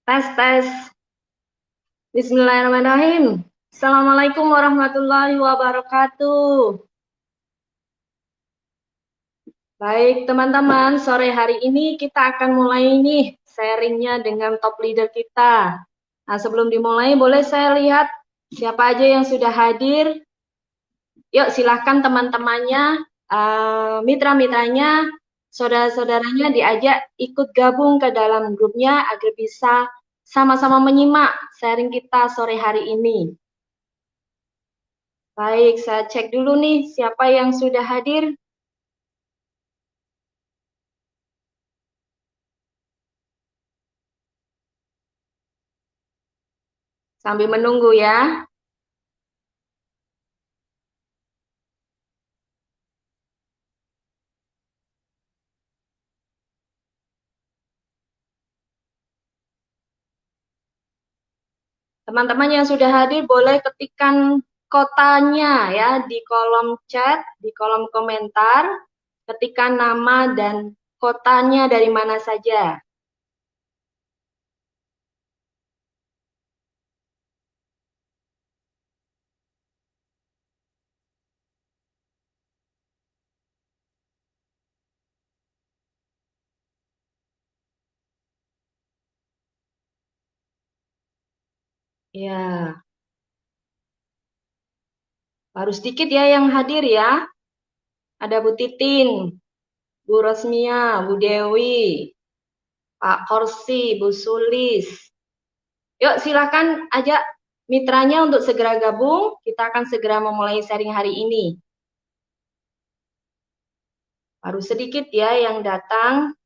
Tes, tes. Bismillahirrahmanirrahim. Assalamualaikum warahmatullahi wabarakatuh. Baik, teman-teman, sore hari ini kita akan mulai nih sharingnya dengan top leader kita. Nah, sebelum dimulai, boleh saya lihat siapa aja yang sudah hadir? Yuk, silahkan teman-temannya, mitra-mitranya, saudara-saudaranya diajak ikut gabung ke dalam grupnya agar bisa sama-sama menyimak sharing kita sore hari ini. Baik, saya cek dulu nih siapa yang sudah hadir. Sambil menunggu ya. Teman-teman yang sudah hadir boleh ketikkan kotanya ya di kolom chat, di kolom komentar. Ketikkan nama dan kotanya dari mana saja. Ya, baru sedikit ya yang hadir ya. Ada Bu Titin, Bu Rosmia, Bu Dewi, Pak Korsi, Bu Sulis. Yuk silakan ajak mitranya untuk segera gabung. Kita akan segera memulai sharing hari ini. Baru sedikit ya yang datang.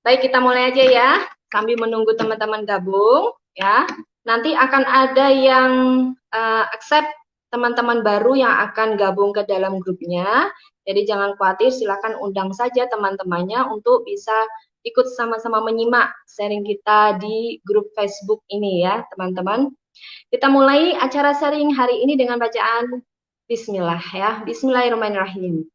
Baik, kita mulai aja ya. Sambil menunggu teman-teman gabung ya. Nanti akan ada yang accept teman-teman baru yang akan gabung ke dalam grupnya. Jadi jangan khawatir, silakan undang saja teman-temannya untuk bisa ikut sama-sama menyimak sharing kita di grup Facebook ini ya, teman-teman. Kita mulai acara sharing hari ini dengan bacaan Bismillah ya. Bismillahirrahmanirrahim.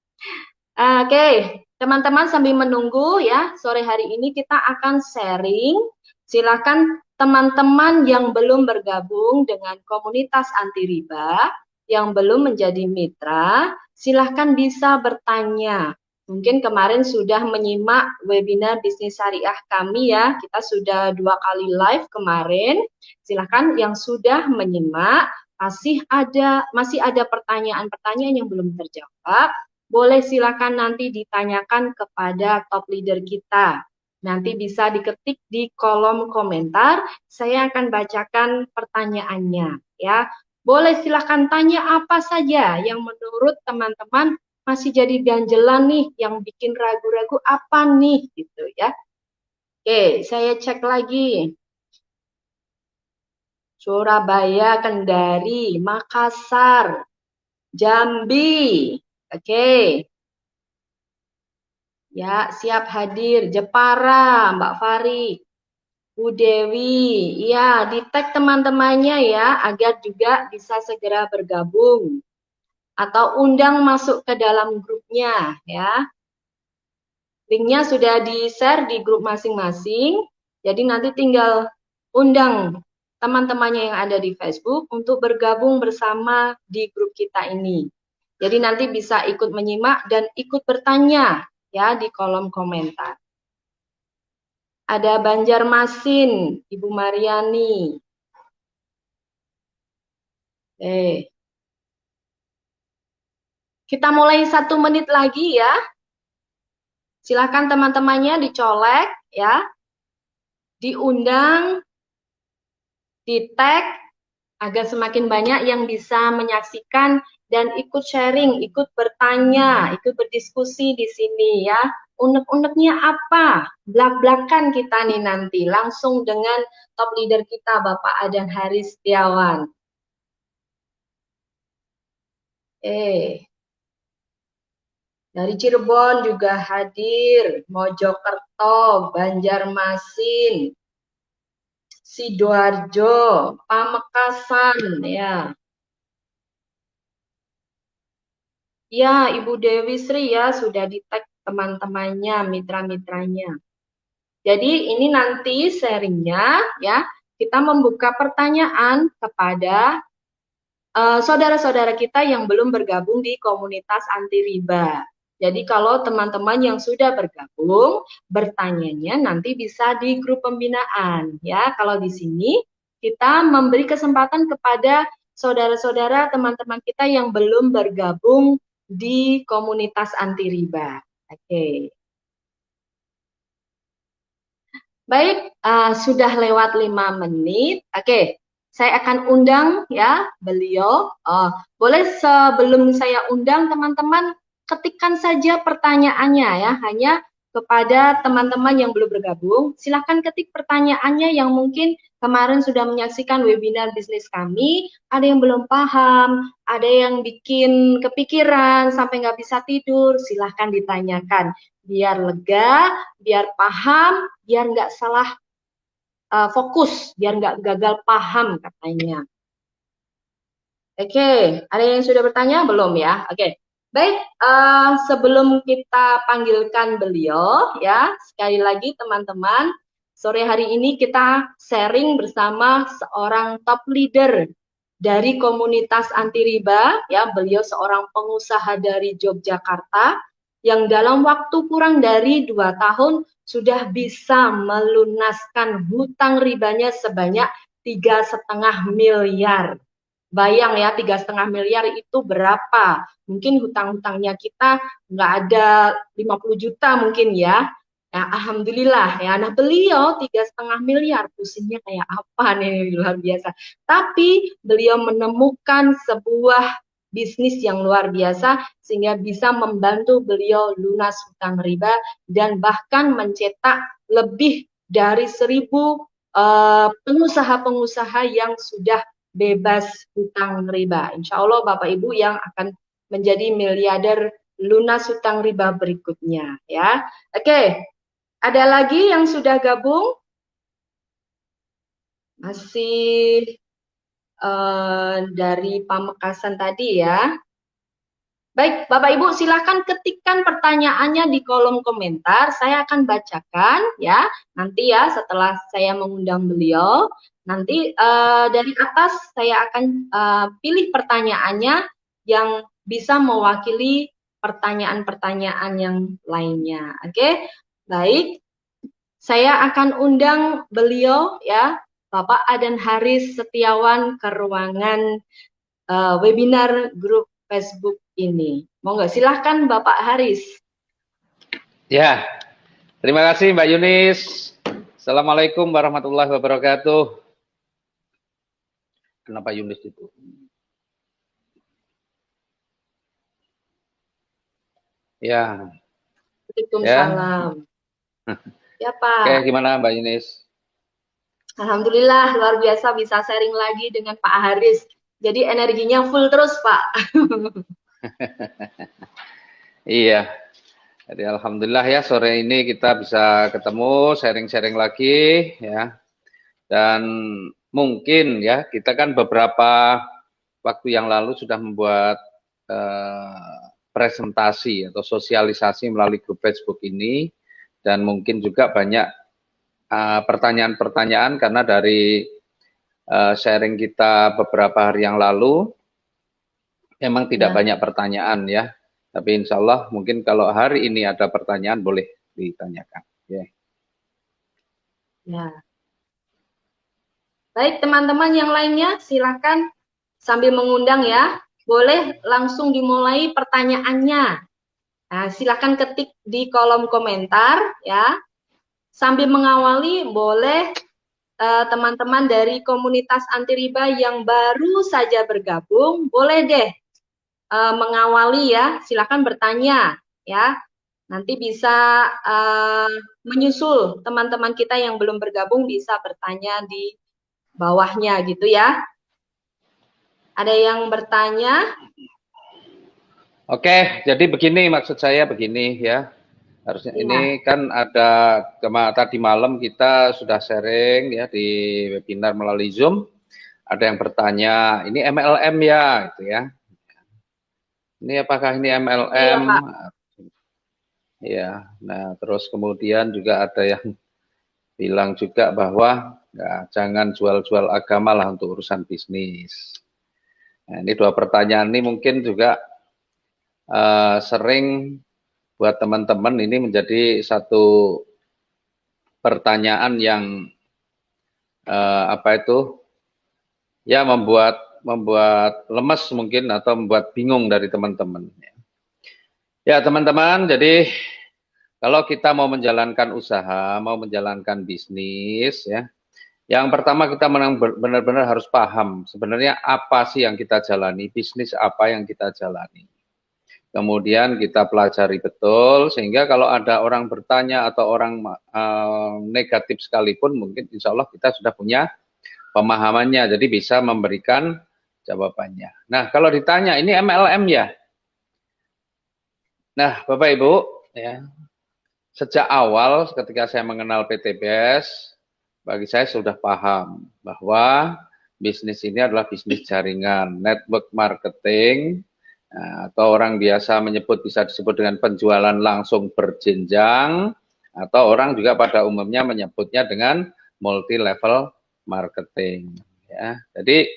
Oke, teman-teman sambil menunggu ya, sore hari ini kita akan sharing. Silakan teman-teman yang belum bergabung dengan komunitas anti riba, yang belum menjadi mitra, silahkan bisa bertanya. Mungkin kemarin sudah menyimak webinar bisnis syariah kami ya, kita sudah 2 kali live kemarin. Silahkan yang sudah menyimak, masih ada pertanyaan-pertanyaan yang belum terjawab, boleh silakan nanti ditanyakan kepada top leader kita. Nanti bisa diketik di kolom komentar, saya akan bacakan pertanyaannya ya. Boleh silakan tanya apa saja yang menurut teman-teman masih jadi ganjelan nih, yang bikin ragu-ragu apa nih gitu ya. Oke, saya cek lagi. Surabaya, Kendari, Makassar, Jambi. Oke. Ya, siap hadir. Jepara, Mbak Fari, Bu Dewi. Ya, di-tag teman-temannya ya, agar juga bisa segera bergabung. Atau undang masuk ke dalam grupnya ya. Linknya sudah di-share di grup masing-masing. Jadi nanti tinggal undang teman-temannya yang ada di Facebook untuk bergabung bersama di grup kita ini. Jadi nanti bisa ikut menyimak dan ikut bertanya ya di kolom komentar. Ada Banjarmasin, Ibu Mariani. Kita mulai 1 menit lagi ya. Silakan teman-temannya dicolek ya, diundang, di-tag agar semakin banyak yang bisa menyaksikan dan ikut sharing, ikut bertanya, ikut berdiskusi di sini ya. Unek-uneknya apa? Blak-blakan kita nih nanti langsung dengan top leader kita Bapak Adan Haris Setiawan. Dari Cirebon juga hadir, Mojokerto, Banjarmasin, Sidoarjo, Pamekasan ya. Ya, Ibu Dewi Sri ya sudah di-tag teman-temannya, mitra-mitranya. Jadi ini nanti sharingnya ya, kita membuka pertanyaan kepada saudara-saudara kita yang belum bergabung di komunitas anti riba. Jadi kalau teman-teman yang sudah bergabung, bertanyanya nanti bisa di grup pembinaan ya. Kalau di sini kita memberi kesempatan kepada saudara-saudara teman-teman kita yang belum bergabung di komunitas anti riba. Oke. Baik, sudah lewat 5 menit. Oke, saya akan undang ya beliau. Boleh sebelum saya undang teman-teman ketikkan saja pertanyaannya ya, hanya kepada teman-teman yang belum bergabung. Silahkan ketik pertanyaannya yang mungkin kemarin sudah menyaksikan webinar bisnis kami. Ada yang belum paham, ada yang bikin kepikiran sampai nggak bisa tidur. Silahkan ditanyakan biar lega, biar paham, biar nggak salah fokus, biar nggak gagal paham katanya. Oke, ada yang sudah bertanya belum ya? Oke, baik. Sebelum kita panggilkan beliau, ya sekali lagi teman-teman, sore hari ini kita sharing bersama seorang top leader dari komunitas anti riba, ya beliau seorang pengusaha dari Yogyakarta yang dalam waktu kurang dari 2 tahun sudah bisa melunaskan hutang ribanya sebanyak 3,5 miliar. Bayang ya, 3,5 miliar itu berapa? Mungkin hutang-hutangnya kita nggak ada 50 juta mungkin ya. Ya, alhamdulillah ya. Nah beliau 3,5 miliar, pusingnya kayak apa nih, luar biasa. Tapi beliau menemukan sebuah bisnis yang luar biasa sehingga bisa membantu beliau lunas hutang riba dan bahkan mencetak lebih dari 1.000 pengusaha-pengusaha yang sudah bebas hutang riba. Insya Allah Bapak Ibu yang akan menjadi miliarder lunas hutang riba berikutnya ya. Oke, ada lagi yang sudah gabung? Masih dari Pamekasan tadi ya. Baik, Bapak Ibu silahkan ketikkan pertanyaannya di kolom komentar. Saya akan bacakan ya. Nanti ya setelah saya mengundang beliau, nanti dari atas saya akan pilih pertanyaannya yang bisa mewakili pertanyaan-pertanyaan yang lainnya. Oke, baik. Saya akan undang beliau ya, Bapak Adan Haris Setiawan ke ruangan webinar grup Facebook ini. Monggo silahkan Bapak Haris. Ya, terima kasih Mbak Yunis. Assalamualaikum warahmatullahi wabarakatuh. Kenapa Yunis itu? Ya. Waalaikumsalam. Ya Pak. Oke, gimana Mbak Yunis? Alhamdulillah luar biasa bisa sharing lagi dengan Pak Haris. Jadi energinya full terus Pak. Iya. Jadi alhamdulillah ya sore ini kita bisa ketemu sharing-sharing lagi ya. Dan mungkin ya kita kan beberapa waktu yang lalu sudah membuat presentasi atau sosialisasi melalui grup Facebook ini dan mungkin juga banyak pertanyaan-pertanyaan karena dari sharing kita beberapa hari yang lalu memang tidak banyak pertanyaan ya. Tapi insya Allah mungkin kalau hari ini ada pertanyaan boleh ditanyakan. Ya. Baik teman-teman yang lainnya silakan sambil mengundang ya. Boleh langsung dimulai pertanyaannya. Nah, silakan ketik di kolom komentar ya. Sambil mengawali boleh teman-teman dari komunitas anti riba yang baru saja bergabung, boleh deh mengawali ya, silakan bertanya ya. Nanti bisa menyusul teman-teman kita yang belum bergabung bisa bertanya di bawahnya gitu ya. Ada yang bertanya? Oke, jadi begini maksud saya begini ya. Harusnya ini kan ada tadi malam kita sudah sharing ya di webinar melalui Zoom. Ada yang bertanya, ini MLM ya gitu ya. Ini apakah ini Iya, MLM? Pak. Ya, nah terus kemudian juga ada yang bilang juga bahwa ya, jangan jual-jual agama lah untuk urusan bisnis. Nah, ini dua pertanyaan ini mungkin juga sering buat teman-teman ini menjadi satu pertanyaan yang apa itu ya membuat lemes mungkin atau membuat bingung dari teman-teman. Ya teman-teman, jadi kalau kita mau menjalankan usaha, mau menjalankan bisnis, ya, yang pertama kita benar-benar harus paham sebenarnya apa sih yang kita jalani, bisnis apa yang kita jalani. Kemudian kita pelajari betul, sehingga kalau ada orang bertanya atau orang negatif sekalipun, mungkin insya Allah kita sudah punya pemahamannya, jadi bisa memberikan jawabannya. Nah, kalau ditanya, ini MLM ya? Nah, Bapak Ibu, ya, sejak awal ketika saya mengenal PTBS, bagi saya sudah paham bahwa bisnis ini adalah bisnis jaringan, network marketing, atau orang biasa menyebut bisa disebut dengan penjualan langsung berjenjang, atau orang juga pada umumnya menyebutnya dengan multi level marketing. Ya, jadi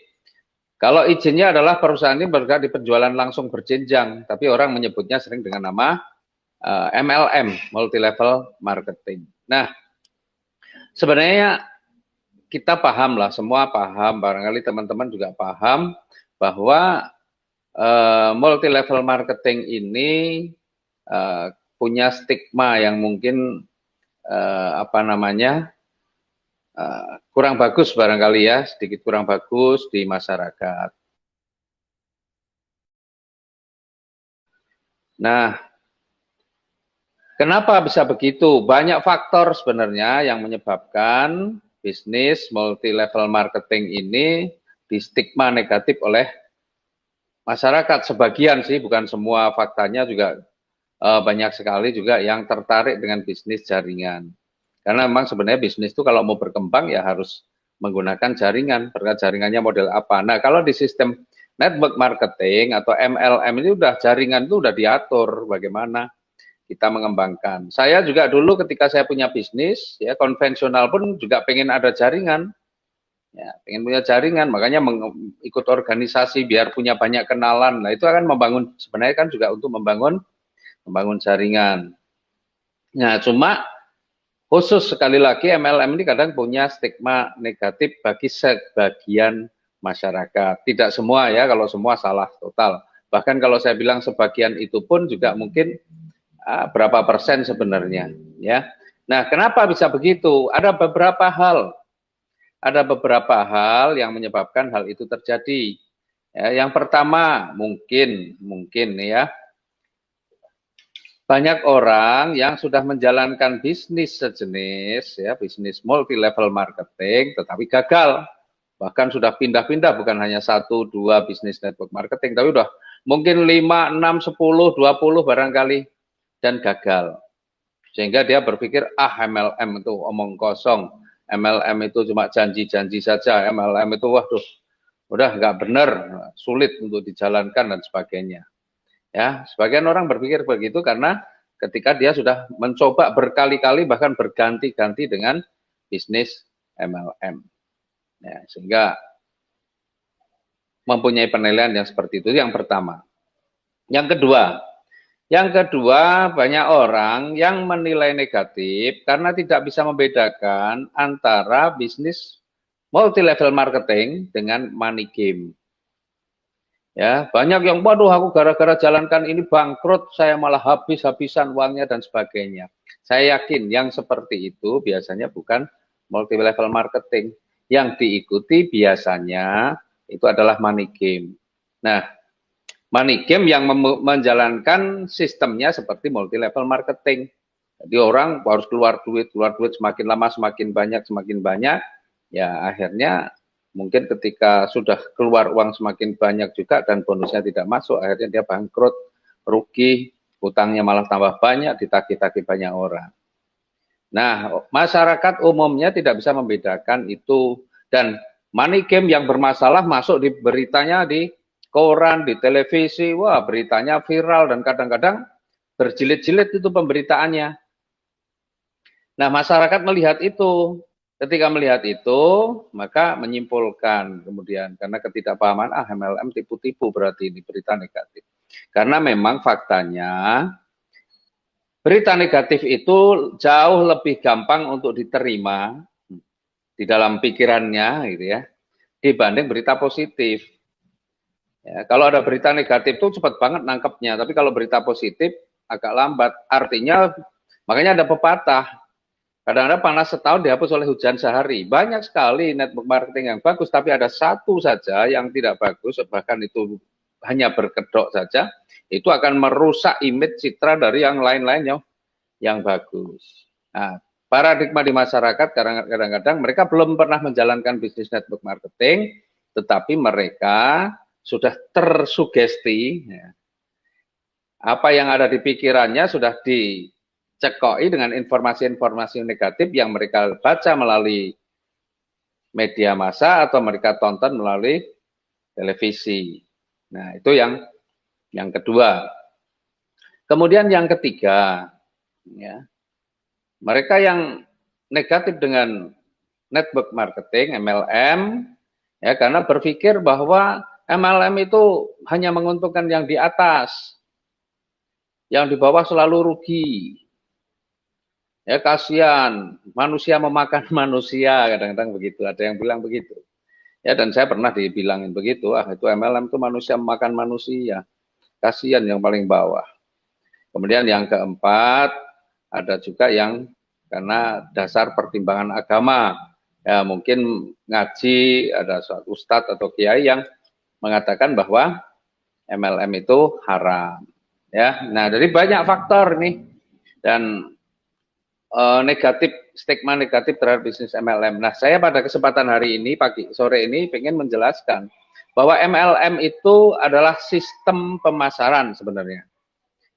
kalau izinnya adalah perusahaan ini bergerak di penjualan langsung berjenjang, tapi orang menyebutnya sering dengan nama MLM, multi level marketing. Nah, sebenarnya kita paham lah, semua paham, barangkali teman-teman juga paham bahwa multi level marketing ini punya stigma yang mungkin apa namanya kurang bagus barangkali ya, sedikit kurang bagus di masyarakat. Nah, kenapa bisa begitu? Banyak faktor sebenarnya yang menyebabkan bisnis multi level marketing ini di stigma negatif oleh masyarakat. Sebagian sih, bukan semua, faktanya juga banyak sekali juga yang tertarik dengan bisnis jaringan. Karena memang sebenarnya bisnis itu kalau mau berkembang ya harus menggunakan jaringan. Berkat jaringannya model apa. Nah, kalau di sistem network marketing atau MLM ini udah jaringan itu udah diatur bagaimana kita mengembangkan. Saya juga dulu ketika saya punya bisnis, ya konvensional pun juga pengen ada jaringan. Ya, pengen punya jaringan, makanya ikut organisasi biar punya banyak kenalan. Nah, itu akan membangun, sebenarnya kan juga untuk membangun jaringan. Nah, cuma khusus sekali lagi MLM ini kadang punya stigma negatif bagi sebagian masyarakat. Tidak semua ya, kalau semua salah total. Bahkan kalau saya bilang sebagian itu pun juga mungkin berapa persen sebenarnya, ya. Nah, kenapa bisa begitu? Ada beberapa hal yang menyebabkan hal itu terjadi. Ya, yang pertama mungkin ya, banyak orang yang sudah menjalankan bisnis sejenis, ya, bisnis multi level marketing, tetapi gagal. Bahkan sudah pindah-pindah, bukan hanya 1-2 bisnis network marketing, tapi sudah mungkin 5, 6, 10, 20 barangkali, dan gagal. Sehingga dia berpikir, MLM itu omong kosong, MLM itu cuma janji-janji saja, MLM itu waduh, udah nggak benar, sulit untuk dijalankan dan sebagainya. Ya, sebagian orang berpikir begitu karena ketika dia sudah mencoba berkali-kali bahkan berganti-ganti dengan bisnis MLM. Ya, sehingga mempunyai penilaian yang seperti itu. Yang pertama. Yang kedua, banyak orang yang menilai negatif karena tidak bisa membedakan antara bisnis multi level marketing dengan money game. Ya, banyak yang waduh aku gara-gara jalankan ini bangkrut, saya malah habis-habisan uangnya dan sebagainya. Saya yakin yang seperti itu biasanya bukan multi level marketing. Yang diikuti biasanya itu adalah money game. Nah, money game yang menjalankan sistemnya seperti multi level marketing. Jadi orang harus keluar duit semakin lama semakin banyak, ya akhirnya mungkin ketika sudah keluar uang semakin banyak juga dan bonusnya tidak masuk, akhirnya dia bangkrut, rugi, hutangnya malah tambah banyak, ditagih-tagih banyak orang. Nah, masyarakat umumnya tidak bisa membedakan itu, dan money game yang bermasalah masuk di beritanya di koran, di televisi, wah beritanya viral dan kadang-kadang berjilid-jilid itu pemberitaannya. Nah, masyarakat melihat itu. Ketika melihat itu, maka menyimpulkan kemudian, karena ketidakpahaman, MLM tipu-tipu berarti ini berita negatif. Karena memang faktanya, berita negatif itu jauh lebih gampang untuk diterima di dalam pikirannya, gitu ya, dibanding berita positif. Ya, kalau ada berita negatif itu cepat banget nangkepnya, tapi kalau berita positif agak lambat. Artinya, makanya ada pepatah, kadang-kadang panas setahun dihapus oleh hujan sehari. Banyak sekali network marketing yang bagus, tapi ada satu saja yang tidak bagus, bahkan itu hanya berkedok saja, itu akan merusak image citra dari yang lain-lain yang bagus. Nah, paradigma di masyarakat kadang-kadang mereka belum pernah menjalankan bisnis network marketing, tetapi mereka sudah tersugesti, ya, apa yang ada di pikirannya sudah dicekoi dengan informasi-informasi negatif yang mereka baca melalui media massa atau mereka tonton melalui televisi. Nah, itu yang kedua. Kemudian yang ketiga, ya, mereka yang negatif dengan network marketing, MLM, ya, karena berpikir bahwa MLM itu hanya menguntungkan yang di atas, yang di bawah selalu rugi. Ya kasihan, manusia memakan manusia, kadang-kadang begitu. Ada yang bilang begitu. Ya, dan saya pernah dibilangin begitu, itu MLM itu manusia memakan manusia. Kasihan yang paling bawah. Kemudian yang keempat, ada juga yang karena dasar pertimbangan agama. Ya, mungkin ngaji, ada suatu ustadz atau kiai yang mengatakan bahwa MLM itu haram. Ya, nah dari banyak faktor nih. Dan negatif, stigma negatif terhadap bisnis MLM. Nah, saya pada kesempatan hari ini, sore ini, ingin menjelaskan bahwa MLM itu adalah sistem pemasaran sebenarnya.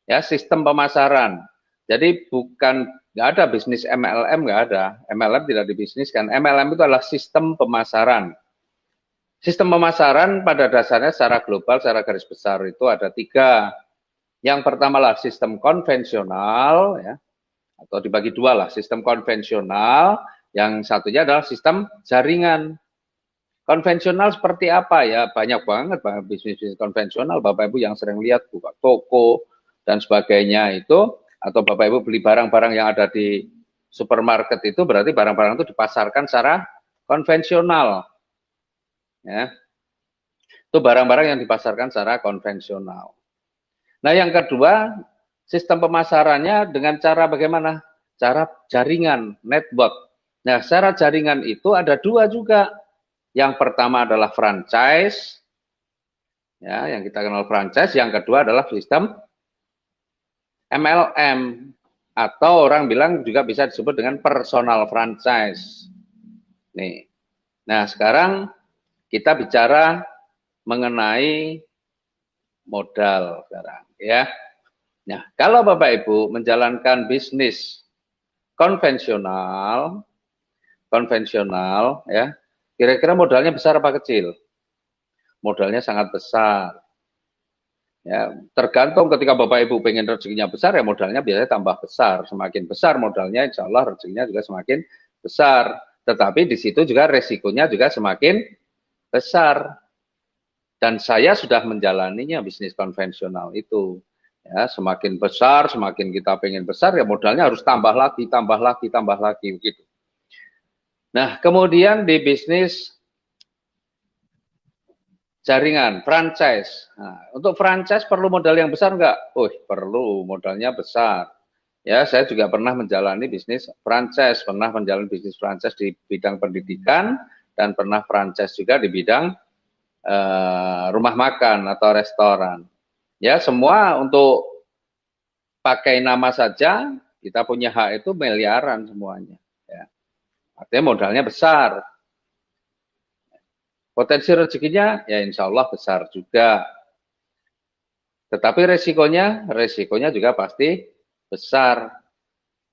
Ya, sistem pemasaran. Jadi nggak ada bisnis MLM, nggak ada. MLM tidak dibisniskan. MLM itu adalah sistem pemasaran. Sistem pemasaran pada dasarnya secara global, secara garis besar itu ada 3. Yang pertama lah sistem konvensional, ya, atau dibagi 2 lah, sistem konvensional, yang satunya adalah sistem jaringan. Konvensional seperti apa ya? Banyak banget bisnis konvensional, Bapak Ibu yang sering lihat buka toko dan sebagainya itu, atau Bapak Ibu beli barang-barang yang ada di supermarket itu, berarti barang-barang itu dipasarkan secara konvensional. Ya. Itu barang-barang yang dipasarkan secara konvensional. Nah, yang kedua, sistem pemasarannya dengan cara bagaimana? Cara jaringan, network. Nah, secara jaringan itu ada 2 juga. Yang pertama adalah franchise, ya, yang kita kenal franchise. Yang kedua adalah sistem MLM, atau orang bilang juga bisa disebut dengan personal franchise. Nih. Nah, sekarang kita bicara mengenai modal sekarang, ya. Nah, kalau Bapak Ibu menjalankan bisnis konvensional ya, kira-kira modalnya besar apa kecil? Modalnya sangat besar. Ya, tergantung ketika Bapak Ibu pengen rezekinya besar, ya modalnya biasanya tambah besar. Semakin besar modalnya, insya Allah rezekinya juga semakin besar. Tetapi di situ juga resikonya juga semakin besar. Dan saya sudah menjalaninya bisnis konvensional itu. Ya, semakin besar, semakin kita pengen besar, ya modalnya harus tambah lagi begitu. Nah, kemudian di bisnis jaringan, franchise. Nah, untuk franchise perlu modal yang besar enggak? Perlu, modalnya besar. Ya, saya juga pernah menjalani bisnis franchise, pernah menjalani bisnis franchise di bidang pendidikan, dan pernah franchise juga di bidang rumah makan atau restoran. Ya, semua untuk pakai nama saja, kita punya hak itu miliaran semuanya. Ya. Artinya modalnya besar. Potensi rezekinya, ya insya Allah besar juga. Tetapi resikonya juga pasti besar.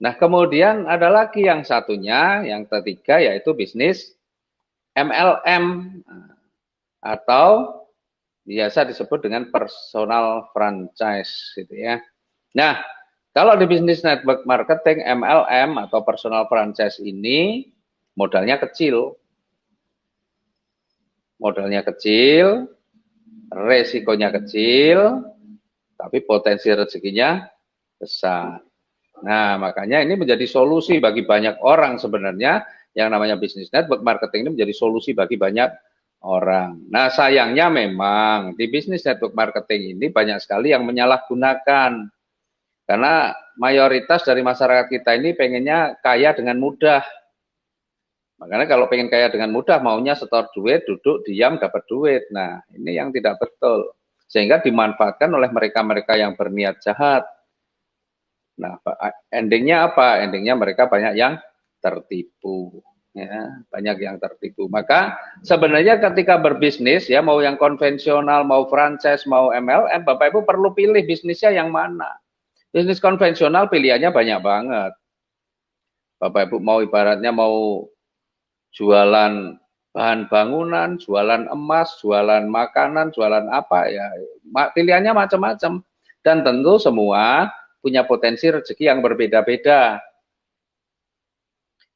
Nah, kemudian ada lagi yang satunya, yang ketiga, yaitu bisnis MLM. Atau biasa disebut dengan personal franchise gitu ya. Nah, kalau di bisnis network marketing MLM atau personal franchise ini modalnya kecil. Modalnya kecil, resikonya kecil, tapi potensi rezekinya besar. Nah, makanya ini menjadi solusi bagi banyak orang sebenarnya. Yang namanya bisnis network marketing ini menjadi solusi bagi banyak orang. Nah, sayangnya memang di bisnis network marketing ini banyak sekali yang menyalahgunakan. Karena mayoritas dari masyarakat kita ini pengennya kaya dengan mudah. Makanya kalau pengen kaya dengan mudah, maunya setor duit, duduk, diam, dapat duit. Nah, ini yang tidak betul. Sehingga dimanfaatkan oleh mereka-mereka yang berniat jahat. Nah, endingnya apa? Endingnya mereka banyak yang tertipu. Ya, banyak yang tertipu. Maka sebenarnya ketika berbisnis, ya mau yang konvensional, mau franchise, mau MLM, Bapak Ibu perlu pilih bisnisnya yang mana. Bisnis konvensional pilihannya banyak banget. Bapak Ibu mau ibaratnya mau jualan bahan bangunan, jualan emas, jualan makanan, jualan apa ya, pilihannya macam-macam. Dan tentu semua punya potensi rezeki yang berbeda-beda.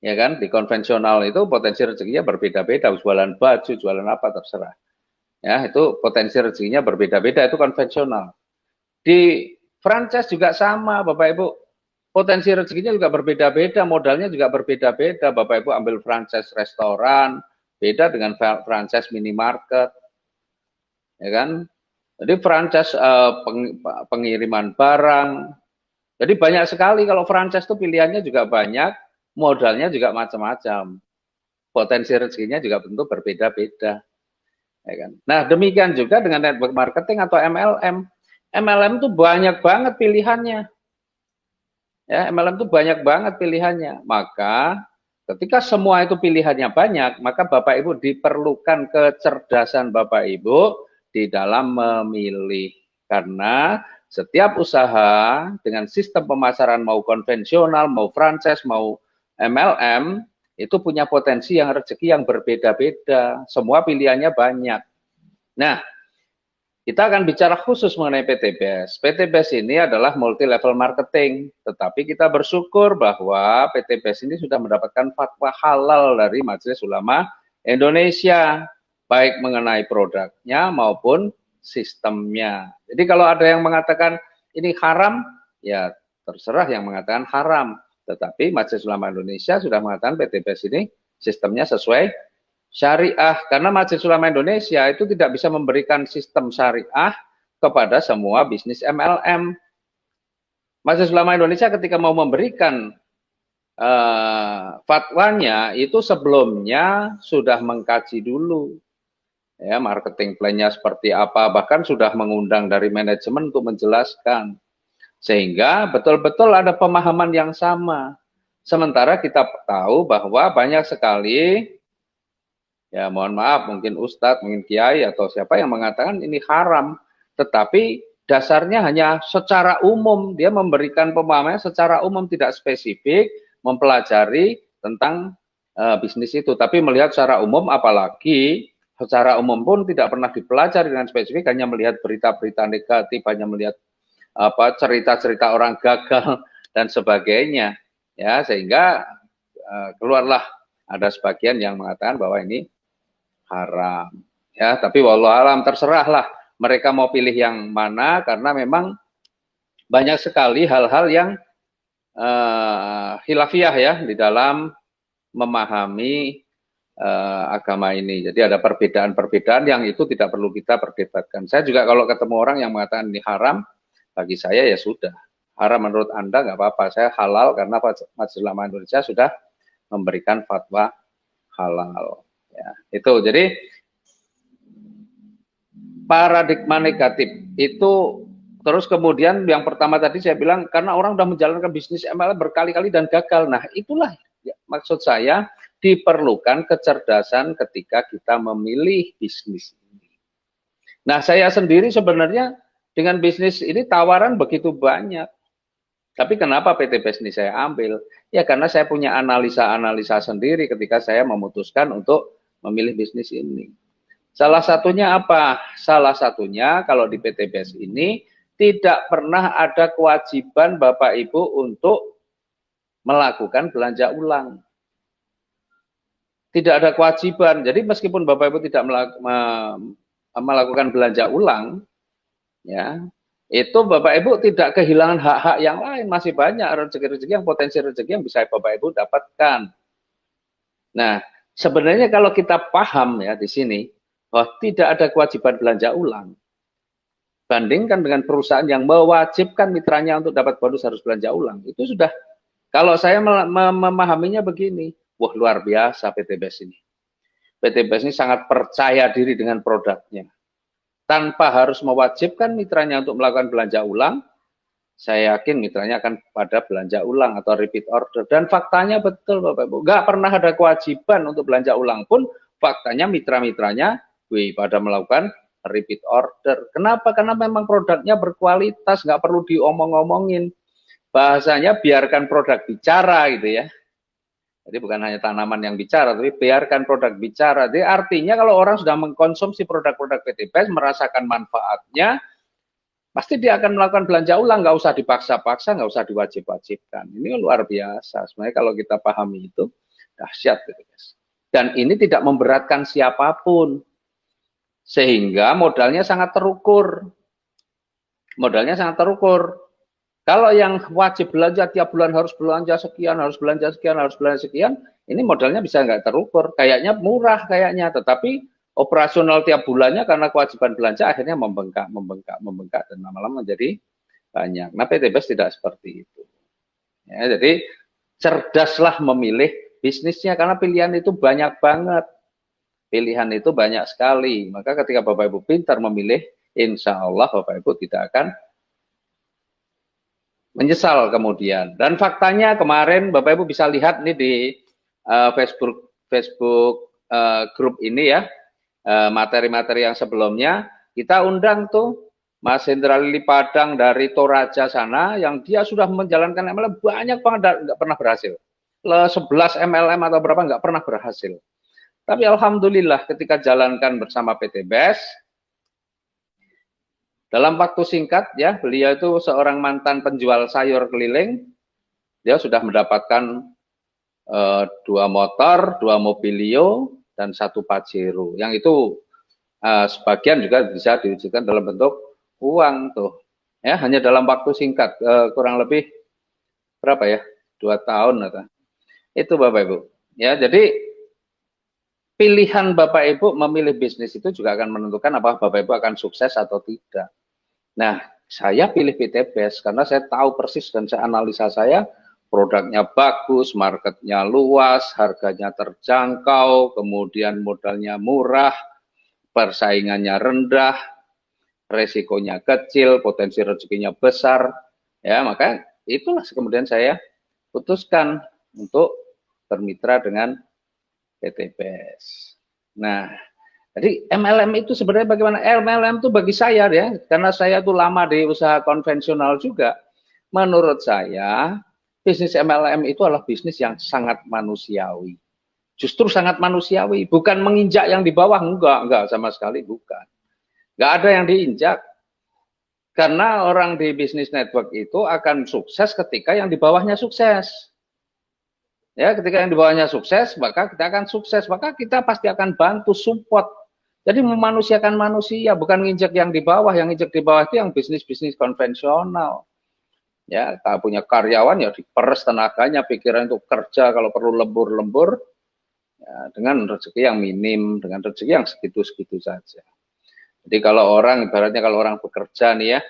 Ya kan, di konvensional itu potensi rezekinya berbeda-beda, jualan baju, jualan apa terserah. Ya, itu potensi rezekinya berbeda-beda, itu konvensional. Di franchise juga sama, Bapak Ibu. Potensi rezekinya juga berbeda-beda, modalnya juga berbeda-beda. Bapak Ibu ambil franchise restoran, beda dengan franchise minimarket, ya kan? Jadi franchise pengiriman barang. Jadi banyak sekali kalau franchise itu pilihannya juga banyak, modalnya juga macam-macam. Potensi rezekinya juga tentu berbeda-beda. Ya kan? Nah, demikian juga dengan network marketing atau MLM. MLM itu banyak banget pilihannya. Ya, MLM itu banyak banget pilihannya. Maka ketika semua itu pilihannya banyak, maka Bapak Ibu diperlukan kecerdasan Bapak Ibu di dalam memilih. Karena setiap usaha dengan sistem pemasaran mau konvensional, mau franchise, mau MLM, itu punya potensi yang rezeki yang berbeda-beda. Semua pilihannya banyak. Nah, kita akan bicara khusus mengenai PTBS. PTBS ini adalah multi level marketing, tetapi kita bersyukur bahwa PTBS ini sudah mendapatkan fatwa halal dari Majelis Ulama Indonesia, baik mengenai produknya maupun sistemnya. Jadi kalau ada yang mengatakan ini haram, ya terserah yang mengatakan haram. Tetapi Majelis Ulama Indonesia sudah mengatakan PTBS ini sistemnya sesuai syariah, karena Majelis Ulama Indonesia itu tidak bisa memberikan sistem syariah kepada semua bisnis MLM. Majelis Ulama Indonesia ketika mau memberikan fatwanya itu sebelumnya sudah mengkaji dulu, ya marketing plan-nya seperti apa, bahkan sudah mengundang dari manajemen untuk menjelaskan, sehingga betul-betul ada pemahaman yang sama. Sementara kita tahu bahwa banyak sekali, ya mohon maaf, mungkin ustadz, mungkin kiai atau siapa yang mengatakan ini haram, tetapi dasarnya hanya secara umum, dia memberikan pemahaman secara umum, tidak spesifik mempelajari tentang bisnis itu, tapi melihat secara umum, apalagi secara umum pun tidak pernah dipelajari dengan spesifik, hanya melihat berita-berita negatif, hanya melihat apa cerita-cerita orang gagal dan sebagainya, ya, sehingga keluarlah ada sebagian yang mengatakan bahwa ini haram. Ya, tapi wallahualam terserahlah mereka mau pilih yang mana, karena memang banyak sekali hal-hal yang khilafiyah ya di dalam memahami agama ini. Jadi ada perbedaan-perbedaan yang itu tidak perlu kita perdebatkan. Saya juga kalau ketemu orang yang mengatakan ini haram, bagi saya ya sudah. Haram menurut Anda nggak apa-apa. Saya halal karena Majelis Ulama Indonesia sudah memberikan fatwa halal. Ya, itu. Jadi paradigma negatif itu, terus kemudian yang pertama tadi saya bilang karena orang sudah menjalankan bisnis MLM berkali-kali dan gagal. Nah, itulah ya, maksud saya diperlukan kecerdasan ketika kita memilih bisnis ini. Nah, saya sendiri sebenarnya dengan bisnis ini tawaran begitu banyak. Tapi kenapa PTBS ini saya ambil? Ya karena saya punya analisa-analisa sendiri ketika saya memutuskan untuk memilih bisnis ini. Salah satunya apa? Salah satunya kalau di PTBS ini tidak pernah ada kewajiban Bapak Ibu untuk melakukan belanja ulang. Tidak ada kewajiban. Jadi meskipun Bapak Ibu tidak melakukan belanja ulang, ya, itu Bapak Ibu tidak kehilangan hak-hak yang lain. Masih banyak rezeki-rezeki yang potensi rezeki yang bisa Bapak Ibu dapatkan. Nah, sebenarnya kalau kita paham ya di sini, bahwa tidak ada kewajiban belanja ulang, bandingkan dengan perusahaan yang mewajibkan mitranya untuk dapat bonus harus belanja ulang, itu sudah, kalau saya memahaminya begini, wah luar biasa PTBS ini. PTBS ini sangat percaya diri dengan produknya. Tanpa harus mewajibkan mitranya untuk melakukan belanja ulang, saya yakin mitranya akan pada belanja ulang atau repeat order. Dan faktanya betul Bapak Ibu, nggak pernah ada kewajiban untuk belanja ulang pun, faktanya mitra-mitranya pada melakukan repeat order. Kenapa? Karena memang produknya berkualitas, nggak perlu diomong-omongin. Bahasanya biarkan produk bicara gitu ya. Jadi bukan hanya tanaman yang bicara, tapi biarkan produk bicara. Jadi artinya kalau orang sudah mengkonsumsi produk-produk PTBS, merasakan manfaatnya, pasti dia akan melakukan belanja ulang, nggak usah dipaksa-paksa, nggak usah diwajib-wajibkan. Ini luar biasa. Sebenarnya kalau kita pahami itu, dahsyat gitu guys. Dan ini tidak memberatkan siapapun. Sehingga modalnya sangat terukur. Modalnya sangat terukur. Kalau yang wajib belanja tiap bulan harus belanja sekian, harus belanja sekian, harus belanja sekian, ini modalnya bisa nggak terukur. Kayaknya murah kayaknya, tetapi operasional tiap bulannya karena kewajiban belanja akhirnya membengkak, dan lama-lama menjadi banyak. Nah, PTBS tidak seperti itu. Ya, jadi cerdaslah memilih bisnisnya karena pilihan itu banyak banget. Pilihan itu banyak sekali. Maka ketika Bapak Ibu pintar memilih, insya Allah Bapak Ibu tidak akan menyesal kemudian. Dan faktanya kemarin Bapak Ibu bisa lihat nih di Facebook grup ini ya, materi-materi yang sebelumnya kita undang tuh Mas Hendra Lili Padang dari Toraja sana yang dia sudah menjalankan MLM banyak banget nggak pernah berhasil. 11 MLM atau berapa nggak pernah berhasil. Tapi alhamdulillah ketika jalankan bersama PTBS, dalam waktu singkat ya, beliau itu seorang mantan penjual sayur keliling, dia sudah mendapatkan 2 motor, 2 Mobilio, dan 1 Pajero. Yang itu sebagian juga bisa diwujudkan dalam bentuk uang tuh. Ya, hanya dalam waktu singkat, kurang lebih berapa ya? 2 tahun atau. Itu Bapak Ibu. Ya, jadi pilihan Bapak Ibu memilih bisnis itu juga akan menentukan apakah Bapak Ibu akan sukses atau tidak. Nah, saya pilih PTBS karena saya tahu persis dan saya analisa saya, produknya bagus, marketnya luas, harganya terjangkau, kemudian modalnya murah, persaingannya rendah, resikonya kecil, potensi rezekinya besar. Ya, maka itulah kemudian saya putuskan untuk bermitra dengan PTBS. Nah, jadi MLM itu sebenarnya bagaimana? MLM itu bagi saya ya, karena saya tuh lama di usaha konvensional juga. Menurut saya, bisnis MLM itu adalah bisnis yang sangat manusiawi. Justru sangat manusiawi, bukan menginjak yang di bawah, enggak sama sekali bukan. Enggak ada yang diinjak. Karena orang di bisnis network itu akan sukses ketika yang di bawahnya sukses. Ya, ketika yang di bawahnya sukses, maka kita akan sukses, maka kita pasti akan bantu support. Jadi memanusiakan manusia, bukan nginjek yang di bawah. Yang nginjek di bawah itu yang bisnis-bisnis konvensional. Ya, kalau punya karyawan ya diperes tenaganya, pikiran untuk kerja kalau perlu lembur-lembur, ya, dengan rezeki yang minim, dengan rezeki yang segitu-segitu saja. Jadi kalau orang, ibaratnya kalau orang bekerja nih ya,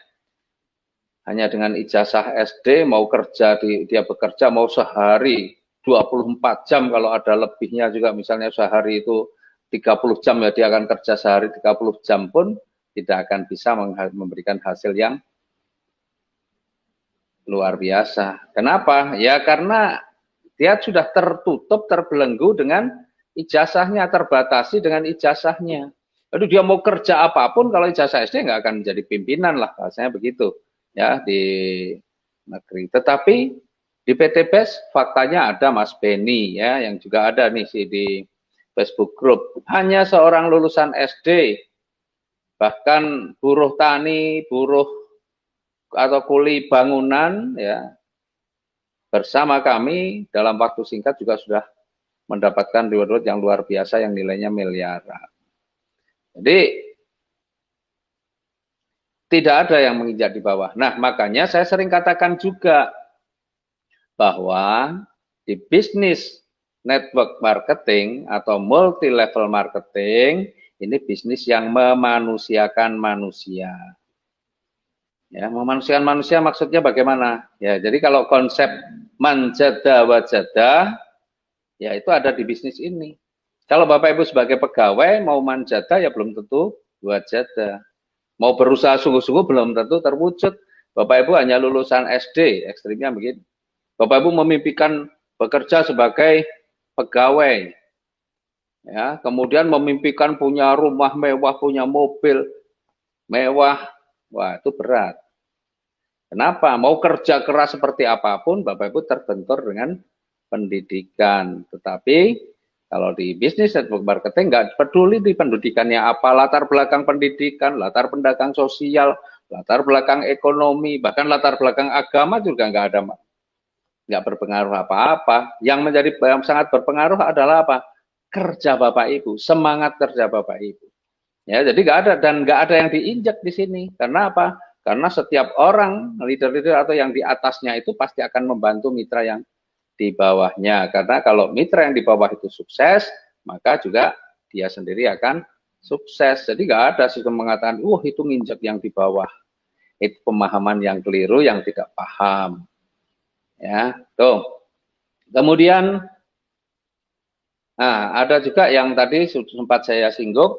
hanya dengan ijazah SD mau kerja, dia bekerja mau sehari 24 jam, kalau ada lebihnya juga, misalnya sehari itu 30 jam ya, dia akan kerja sehari 30 jam pun tidak akan bisa memberikan hasil yang luar biasa. Kenapa? Ya karena dia sudah tertutup, terbelenggu dengan ijazahnya, terbatasi dengan ijazahnya. Aduh, dia mau kerja apapun kalau ijazah SD nggak akan menjadi pimpinan lah, bahasanya begitu ya di negeri. Tetapi di PTBS faktanya ada Mas Beni ya, yang juga ada nih di Facebook group. Hanya seorang lulusan SD, bahkan buruh tani, buruh atau kuli bangunan, ya, bersama kami dalam waktu singkat juga sudah mendapatkan reward yang luar biasa yang nilainya miliaran. Jadi tidak ada yang menginjak di bawah. Nah, makanya saya sering katakan juga bahwa di bisnis network marketing atau multi level marketing ini bisnis yang memanusiakan manusia. Ya, memanusiakan manusia maksudnya bagaimana? Ya, jadi kalau konsep manjada wajada, ya itu ada di bisnis ini. Kalau Bapak Ibu sebagai pegawai mau manjada ya belum tentu wajada. Mau berusaha sungguh-sungguh belum tentu terwujud. Bapak Ibu hanya lulusan SD, ekstrimnya begitu. Bapak Ibu memimpikan bekerja sebagai pegawai, ya, kemudian memimpikan punya rumah mewah, punya mobil mewah, wah itu berat. Kenapa? Mau kerja keras seperti apapun, Bapak Ibu terbentur dengan pendidikan. Tetapi kalau di bisnis network marketing nggak peduli di pendidikannya apa, latar belakang pendidikan, latar belakang sosial, latar belakang ekonomi, bahkan latar belakang agama juga nggak berpengaruh apa-apa. Yang menjadi yang sangat berpengaruh adalah apa? Kerja Bapak Ibu, semangat kerja Bapak Ibu. Ya, jadi nggak ada dan nggak ada yang diinjak di sini. Karena apa? Karena setiap orang leader-leader atau yang di atasnya itu pasti akan membantu mitra yang di bawahnya. Karena kalau mitra yang di bawah itu sukses, maka juga dia sendiri akan sukses. Jadi nggak ada sistem mengatakan, itu nginjak yang di bawah. Itu pemahaman yang keliru, yang tidak paham. Ya, tuh. Kemudian, ada juga yang tadi sempat saya singgung,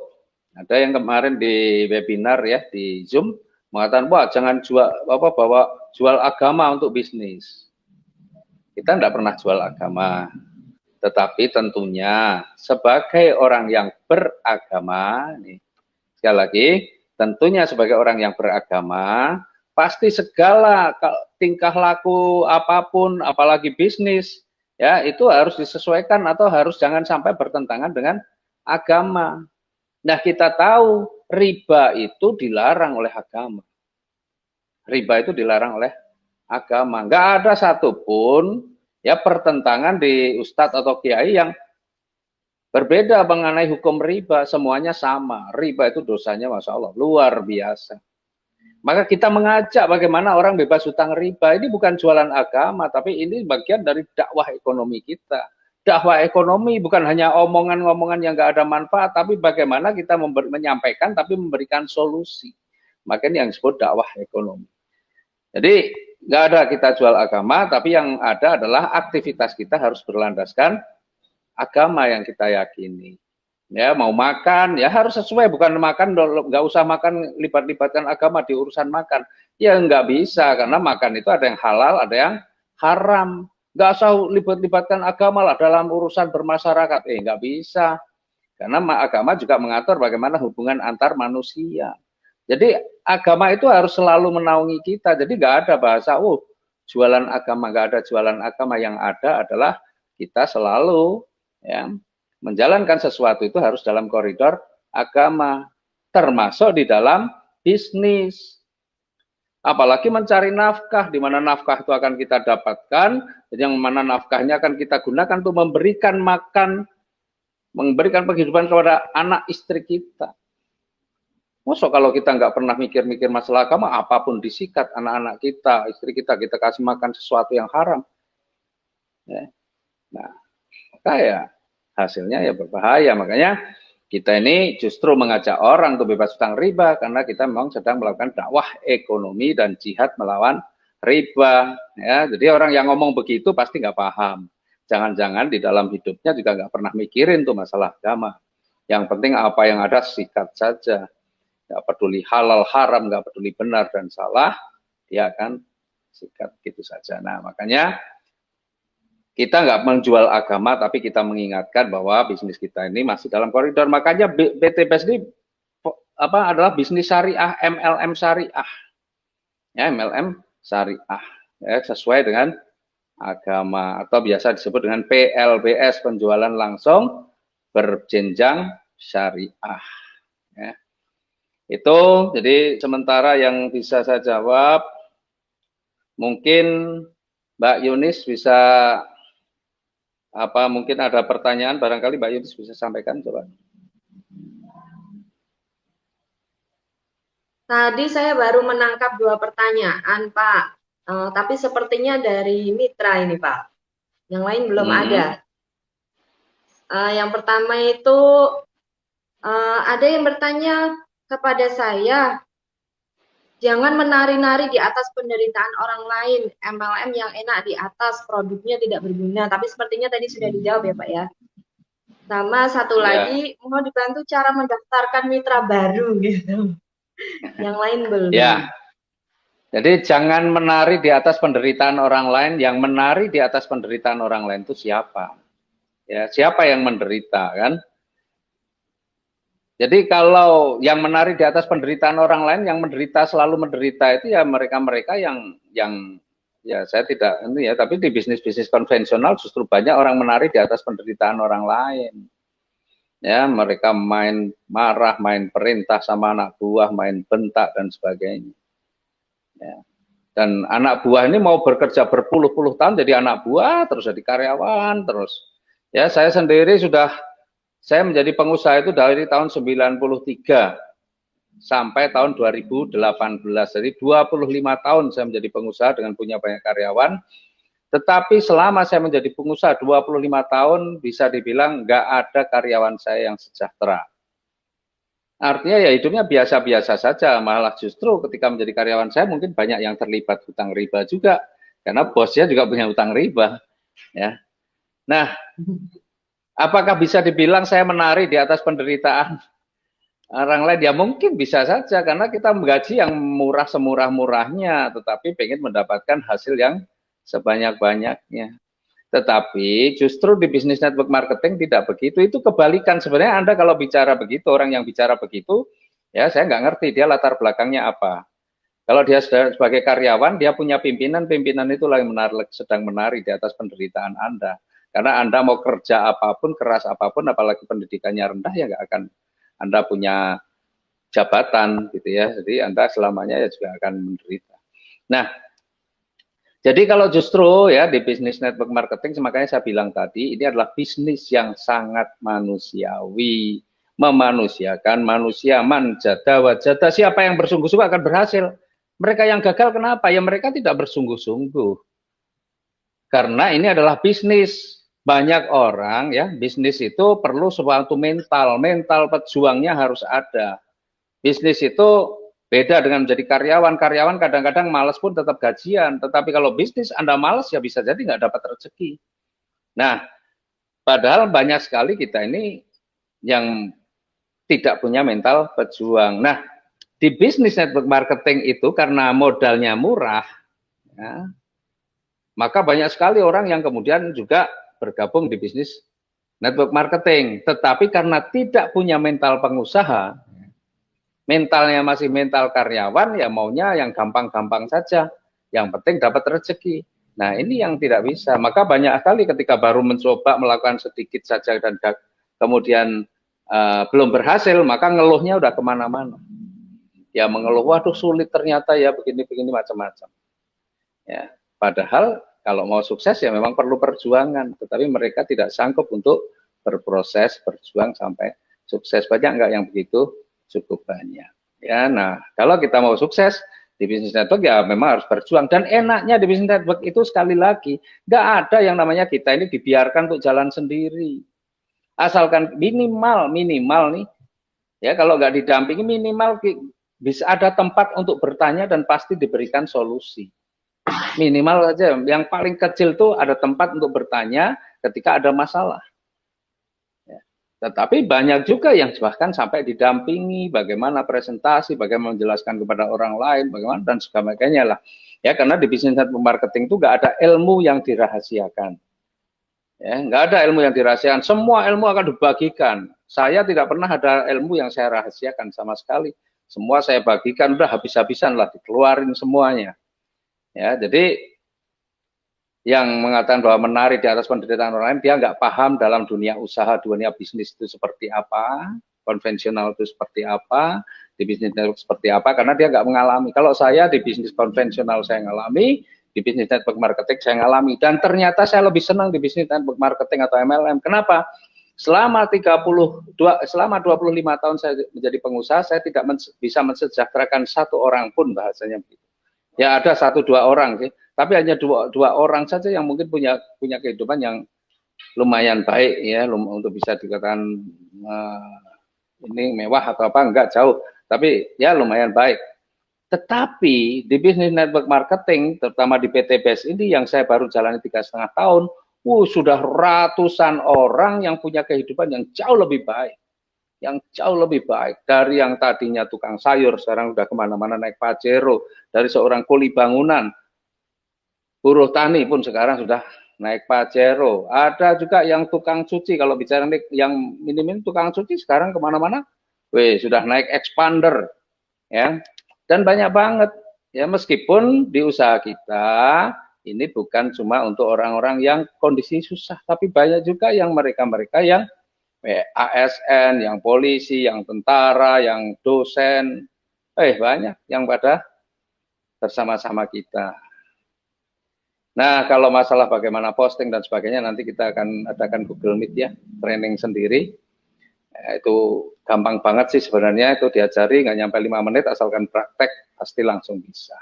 ada yang kemarin di webinar ya di Zoom mengatakan, wah jangan jual agama untuk bisnis. Kita tidak pernah jual agama, tetapi tentunya sebagai orang yang beragama, nih, sekali lagi, tentunya sebagai orang yang beragama, pasti segala tingkah laku apapun, apalagi bisnis, ya itu harus disesuaikan atau harus jangan sampai bertentangan dengan agama. Nah, kita tahu riba itu dilarang oleh agama. Riba itu dilarang oleh agama. Nggak ada satupun ya pertentangan di ustadz atau kiai yang berbeda mengenai hukum riba. Semuanya sama. Riba itu dosanya, Masya Allah, luar biasa. Maka kita mengajak bagaimana orang bebas hutang riba. Ini bukan jualan agama, tapi ini bagian dari dakwah ekonomi kita. Dakwah ekonomi bukan hanya omongan-omongan yang nggak ada manfaat, tapi bagaimana kita menyampaikan tapi memberikan solusi. Makanya yang disebut dakwah ekonomi. Jadi nggak ada kita jual agama, tapi yang ada adalah aktivitas kita harus berlandaskan agama yang kita yakini. Ya mau makan ya harus sesuai, bukan makan nggak usah makan libat-libatkan agama di urusan makan. Ya nggak bisa karena makan itu ada yang halal, ada yang haram. Nggak usah libat-libatkan agama lah dalam urusan bermasyarakat. Nggak bisa. Karena agama juga mengatur bagaimana hubungan antar manusia. Jadi agama itu harus selalu menaungi kita. Jadi nggak ada bahasa, jualan agama, nggak ada jualan agama. Yang ada adalah kita selalu ya menjalankan sesuatu itu harus dalam koridor agama, termasuk di dalam bisnis. Apalagi mencari nafkah, di mana nafkah itu akan kita dapatkan, yang mana nafkahnya akan kita gunakan untuk memberikan makan, memberikan penghidupan kepada anak istri kita. Masa kalau kita nggak pernah mikir-mikir masalah agama, apapun disikat anak-anak kita, istri kita kasih makan sesuatu yang haram. Ya. Nah, maka hasilnya berbahaya. Makanya kita ini justru mengajak orang untuk bebas hutang riba, karena kita memang sedang melakukan dakwah ekonomi dan jihad melawan riba. Ya, jadi orang yang ngomong begitu pasti nggak paham. Jangan-jangan di dalam hidupnya juga nggak pernah mikirin tuh masalah agama. Yang penting apa yang ada sikat saja. Nggak peduli halal haram, nggak peduli benar dan salah, dia akan sikat gitu saja. Nah, makanya kita nggak menjual agama, tapi kita mengingatkan bahwa bisnis kita ini masih dalam koridor. Makanya BTPS ini adalah bisnis syariah, MLM syariah. Ya, MLM syariah. Ya, sesuai dengan agama atau biasa disebut dengan PLBS, penjualan langsung berjenjang syariah. Ya. Itu jadi sementara yang bisa saya jawab. Mungkin Mbak Yunis bisa mungkin ada pertanyaan, barangkali Mbak Yunis bisa sampaikan, coba. Tadi saya baru menangkap 2 pertanyaan, Pak. Tapi sepertinya dari mitra ini, Pak. Yang lain belum ada. Yang pertama itu ada yang bertanya kepada saya, jangan menari-nari di atas penderitaan orang lain. MLM yang enak di atas, produknya tidak berguna. Tapi sepertinya tadi sudah dijawab ya, Pak ya. Sama satu lagi, mau dibantu cara mendaftarkan mitra baru gitu. Yang lain belum. Ya. Jadi jangan menari di atas penderitaan orang lain. Yang menari di atas penderitaan orang lain itu siapa? Ya, siapa yang menderita kan? Jadi kalau yang menari di atas penderitaan orang lain, yang menderita selalu menderita itu ya mereka-mereka yang ya saya tidak ini ya, tapi di bisnis-bisnis konvensional justru banyak orang menari di atas penderitaan orang lain. Ya, mereka main marah, main perintah sama anak buah, main bentak dan sebagainya. Ya. Dan anak buah ini mau bekerja berpuluh-puluh tahun jadi anak buah, terus jadi karyawan, terus. Ya, saya sendiri saya menjadi pengusaha itu dari tahun 93 sampai tahun 2018. Jadi 25 tahun saya menjadi pengusaha dengan punya banyak karyawan. Tetapi selama saya menjadi pengusaha 25 tahun, bisa dibilang nggak ada karyawan saya yang sejahtera. Artinya ya hidupnya biasa-biasa saja, malah justru ketika menjadi karyawan saya mungkin banyak yang terlibat hutang riba juga, karena bosnya juga punya hutang riba. Ya. Nah, apakah bisa dibilang saya menari di atas penderitaan orang lain? Ya mungkin bisa saja, karena kita menggaji yang murah semurah-murahnya, tetapi pengen mendapatkan hasil yang sebanyak-banyaknya. Tetapi justru di bisnis network marketing tidak begitu. Itu kebalikan. Sebenarnya Anda kalau bicara begitu, orang yang bicara begitu, ya saya nggak ngerti dia latar belakangnya apa. Kalau dia sebagai karyawan, dia punya pimpinan, pimpinan itu lagi sedang menari di atas penderitaan Anda. Karena Anda mau kerja apapun, keras apapun, apalagi pendidikannya rendah, ya nggak akan Anda punya jabatan gitu ya. Jadi Anda selamanya ya juga akan menderita. Nah, jadi kalau justru ya di bisnis network marketing, makanya saya bilang tadi, ini adalah bisnis yang sangat manusiawi, memanusiakan manusia, manjada wajada, siapa yang bersungguh-sungguh akan berhasil. Mereka yang gagal kenapa? Ya mereka tidak bersungguh-sungguh. Karena ini adalah bisnis. Banyak orang ya, bisnis itu perlu suatu mental, mental pejuangnya harus ada. Bisnis itu beda dengan menjadi karyawan. Karyawan kadang-kadang malas pun tetap gajian. Tetapi kalau bisnis Anda malas ya bisa jadi nggak dapat rezeki. Nah, padahal banyak sekali kita ini yang tidak punya mental pejuang. Nah, di bisnis network marketing itu karena modalnya murah, ya, maka banyak sekali orang yang kemudian juga bergabung di bisnis network marketing. Tetapi karena tidak punya mental pengusaha, mentalnya masih mental karyawan, ya maunya yang gampang-gampang saja. Yang penting dapat rezeki. Nah ini yang tidak bisa. Maka banyak sekali ketika baru mencoba melakukan sedikit saja dan kemudian belum berhasil, maka ngeluhnya udah kemana-mana. Ya mengeluh, waduh sulit ternyata ya begini-begini macam-macam. Ya, padahal kalau mau sukses ya memang perlu perjuangan, tetapi mereka tidak sanggup untuk berproses, berjuang sampai sukses. Banyak enggak yang begitu? Cukup banyak. Ya, nah kalau kita mau sukses di bisnis network ya memang harus berjuang. Dan enaknya di bisnis network itu sekali lagi, nggak ada yang namanya kita ini dibiarkan untuk jalan sendiri. Asalkan minimal nih, ya kalau nggak didampingi minimal bisa ada tempat untuk bertanya dan pasti diberikan solusi. Minimal saja, yang paling kecil tuh ada tempat untuk bertanya ketika ada masalah. Ya. Tetapi banyak juga yang bahkan sampai didampingi, bagaimana presentasi, bagaimana menjelaskan kepada orang lain, bagaimana dan sebagainya lah. Ya, karena di bisnis network marketing itu nggak ada ilmu yang dirahasiakan. Ya, nggak ada ilmu yang dirahasiakan. Semua ilmu akan dibagikan. Saya tidak pernah ada ilmu yang saya rahasiakan sama sekali. Semua saya bagikan, udah habis-habisan lah, dikeluarin semuanya. Ya, jadi yang mengatakan bahwa menari di atas penderitaan orang lain, dia nggak paham dalam dunia usaha, dunia bisnis itu seperti apa, konvensional itu seperti apa, di bisnis network seperti apa, karena dia nggak mengalami. Kalau saya di bisnis konvensional saya ngalami, di bisnis network marketing saya ngalami, dan ternyata saya lebih senang di bisnis network marketing atau MLM. Kenapa? Selama 25 tahun saya menjadi pengusaha, saya tidak bisa mensejahterakan satu orang pun, bahasanya begitu. Ya ada satu dua orang sih, tapi hanya dua orang saja yang mungkin punya kehidupan yang lumayan baik ya, untuk bisa dikatakan ini mewah atau apa, enggak jauh, tapi ya lumayan baik. Tetapi di bisnis network marketing, terutama di PT BES ini yang saya baru jalani 3,5 tahun, sudah ratusan orang yang punya kehidupan yang jauh lebih baik. Yang jauh lebih baik. Dari yang tadinya tukang sayur, sekarang sudah kemana-mana naik Pajero. Dari seorang kuli bangunan, buruh tani pun sekarang sudah naik Pajero. Ada juga yang tukang cuci, kalau bicara yang minim tukang cuci sekarang kemana-mana, sudah naik expander. Ya. Dan banyak banget. Ya, meskipun di usaha kita, ini bukan cuma untuk orang-orang yang kondisi susah, tapi banyak juga yang mereka-mereka yang ASN, yang polisi, yang tentara, yang dosen, banyak yang pada bersama-sama kita. Nah, kalau masalah bagaimana posting dan sebagainya, nanti kita akan adakan Google Meet ya, training sendiri. Itu gampang banget sih sebenarnya, itu diajari nggak nyampe 5 menit, asalkan praktek pasti langsung bisa.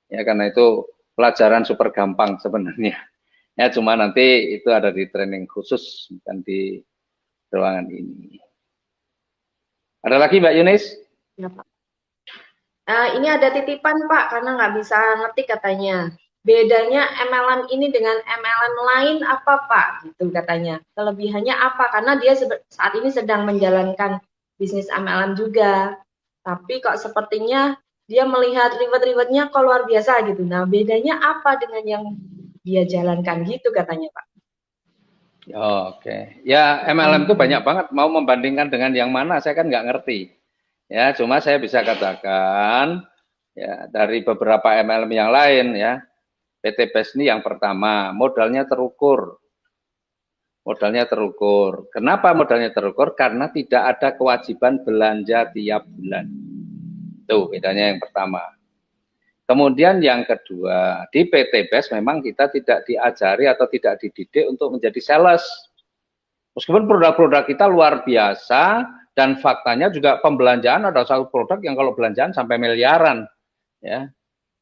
Ya, karena itu pelajaran super gampang sebenarnya. Ya, cuma nanti itu ada di training khusus, bukan di ruangan ini. Ada lagi Mbak Yunis? Ya, Pak. Ini ada titipan Pak, karena nggak bisa ngetik katanya. Bedanya MLM ini dengan MLM lain apa Pak? Gitu katanya. Kelebihannya apa? Karena dia saat ini sedang menjalankan bisnis MLM juga. Tapi kok sepertinya dia melihat reward-rewardnya kok luar biasa gitu. Nah, bedanya apa dengan yang dia jalankan gitu katanya Pak? Oke, ya MLM itu banyak banget. Mau membandingkan dengan yang mana, saya kan nggak ngerti. Ya, cuma saya bisa katakan ya dari beberapa MLM yang lain ya. PT BES ini yang pertama, modalnya terukur. Modalnya terukur. Kenapa modalnya terukur? Karena tidak ada kewajiban belanja tiap bulan. Itu bedanya yang pertama. Kemudian yang kedua, di PT BES memang kita tidak diajari atau tidak dididik untuk menjadi sales. Meskipun produk-produk kita luar biasa, dan faktanya juga pembelanjaan ada satu produk yang kalau belanjaan sampai miliaran. Ya,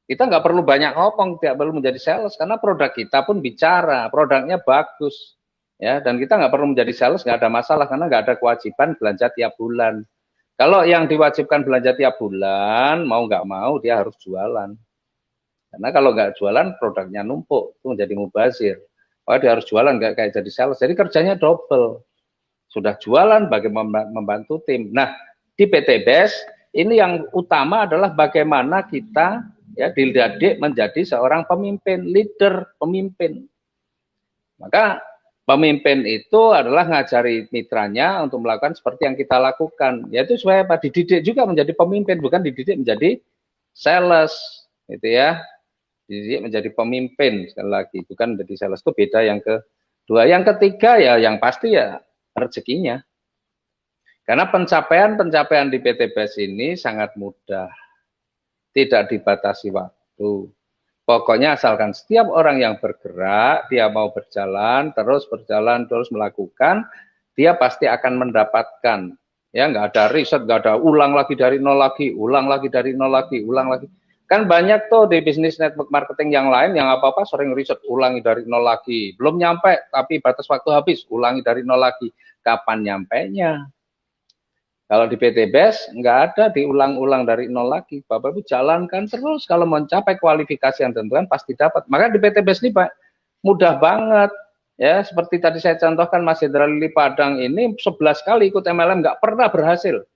kita nggak perlu banyak ngomong, tidak perlu menjadi sales, karena produk kita pun bicara, produknya bagus. Ya, dan kita nggak perlu menjadi sales, nggak ada masalah, karena nggak ada kewajiban belanja tiap bulan. Kalau yang diwajibkan belanja tiap bulan, mau nggak mau dia harus jualan. Karena kalau nggak jualan, produknya numpuk, itu menjadi mubazir. Oh, dia harus jualan, nggak kayak jadi sales. Jadi kerjanya double. Sudah jualan, bagaimana membantu tim. Nah, di PT BES, ini yang utama adalah bagaimana kita ya dididik menjadi seorang pemimpin, leader, pemimpin. Maka pemimpin itu adalah ngajari mitranya untuk melakukan seperti yang kita lakukan, yaitu supaya dididik juga menjadi pemimpin, bukan dididik menjadi sales, gitu ya. Dididik menjadi pemimpin, sekali lagi, bukan menjadi sales. Itu beda. Yang kedua. Yang ketiga ya yang pasti ya rezekinya. Karena pencapaian di PT BES ini sangat mudah, tidak dibatasi waktu. Pokoknya asalkan setiap orang yang bergerak, dia mau berjalan, terus melakukan, dia pasti akan mendapatkan. Ya, nggak ada riset, nggak ada ulang lagi dari nol lagi, ulang lagi dari nol lagi, ulang lagi. Kan banyak tuh di bisnis network marketing yang lain yang apa-apa sering riset, ulangi dari nol lagi. Belum nyampe, tapi batas waktu habis, ulangi dari nol lagi. Kapan nyampenya? Kalau di PT BES nggak ada diulang-ulang dari nol lagi. Bapak Ibu jalankan terus, kalau mencapai kualifikasi yang tentukan pasti dapat. Maka di PT BES ini Pak, mudah banget. Ya, seperti tadi saya contohkan Mas Hendra Lili Padang ini 11 kali ikut MLM nggak pernah berhasil.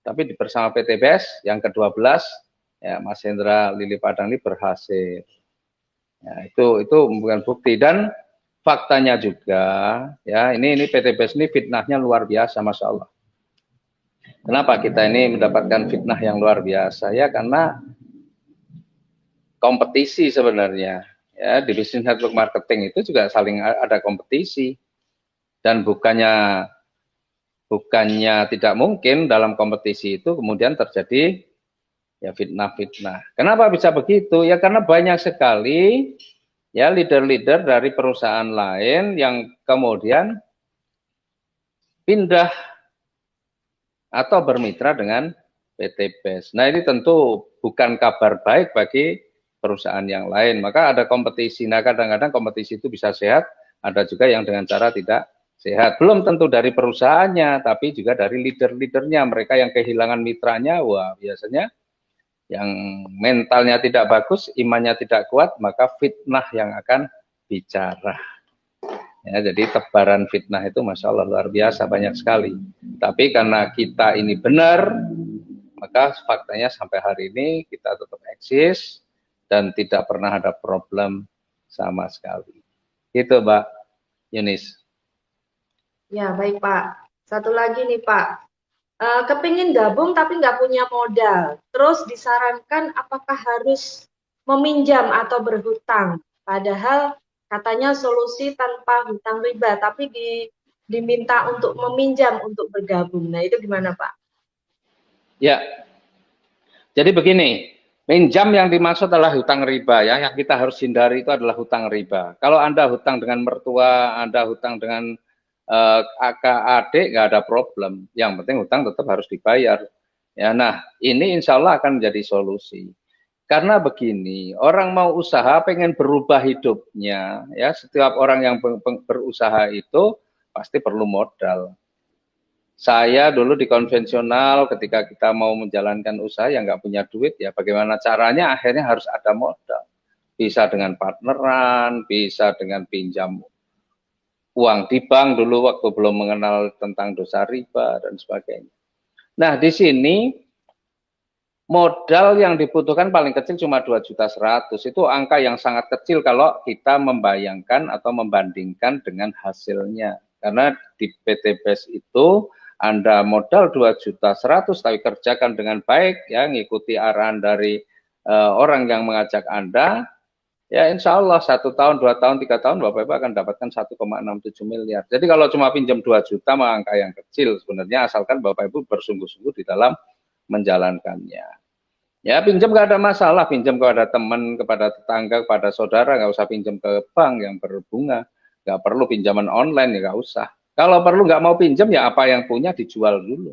Tapi bersama PT BES yang ke-12 ya Mas Hendra Lili Padang ini berhasil. Ya, itu bukan bukti. Dan faktanya juga ya ini PT BES ini fitnahnya luar biasa, Masya Allah. Kenapa kita ini mendapatkan fitnah yang luar biasa? Ya karena kompetisi sebenarnya. Ya, di bisnis network marketing itu juga saling ada kompetisi, dan bukannya tidak mungkin dalam kompetisi itu kemudian terjadi ya fitnah-fitnah. Kenapa bisa begitu? Ya karena banyak sekali ya leader-leader dari perusahaan lain yang kemudian pindah atau bermitra dengan PT BES. Nah, ini tentu bukan kabar baik bagi perusahaan yang lain. Maka ada kompetisi. Nah, kadang-kadang kompetisi itu bisa sehat, ada juga yang dengan cara tidak sehat. Belum tentu dari perusahaannya, tapi juga dari leader-leadernya. Mereka yang kehilangan mitranya, wah biasanya yang mentalnya tidak bagus, imannya tidak kuat, maka fitnah yang akan bicara. Ya, jadi tebaran fitnah itu Masya Allah luar biasa, banyak sekali. Tapi karena kita ini benar, maka faktanya sampai hari ini kita tetap eksis dan tidak pernah ada problem sama sekali. Itu Mbak Yunis. Ya, baik Pak. Satu lagi nih Pak. Kepingin gabung tapi nggak punya modal. Terus disarankan apakah harus meminjam atau berhutang. Padahal katanya solusi tanpa hutang riba, tapi diminta untuk meminjam untuk bergabung. Nah, itu gimana Pak? Ya, jadi begini, pinjam yang dimaksud adalah hutang riba ya, yang kita harus hindari itu adalah hutang riba. Kalau Anda hutang dengan mertua, Anda hutang dengan kakak adik, nggak ada problem. Yang penting hutang tetap harus dibayar. Ya, nah ini insya Allah akan menjadi solusi. Karena begini, orang mau usaha pengen berubah hidupnya, ya setiap orang yang berusaha itu pasti perlu modal. Saya dulu di konvensional ketika kita mau menjalankan usaha yang nggak punya duit, ya bagaimana caranya akhirnya harus ada modal. Bisa dengan partneran, bisa dengan pinjam uang di bank dulu waktu belum mengenal tentang dosa riba dan sebagainya. Nah di sini modal yang dibutuhkan paling kecil cuma 2.100.000. Itu angka yang sangat kecil kalau kita membayangkan atau membandingkan dengan hasilnya. Karena di PT BES itu Anda modal 2.100.000 tapi kerjakan dengan baik, ya ngikuti arahan dari orang yang mengajak Anda, ya insya Allah 1 tahun, 2 tahun, 3 tahun Bapak Ibu akan dapatkan 1,67 miliar. Jadi kalau cuma pinjam 2 juta mah angka yang kecil sebenarnya, asalkan Bapak Ibu bersungguh-sungguh di dalam menjalankannya. Ya pinjam nggak ada masalah, pinjam kepada teman, kepada tetangga, kepada saudara, nggak usah pinjam ke bank yang berbunga, nggak perlu pinjaman online ya nggak usah. Kalau perlu nggak mau pinjam ya apa yang punya dijual dulu.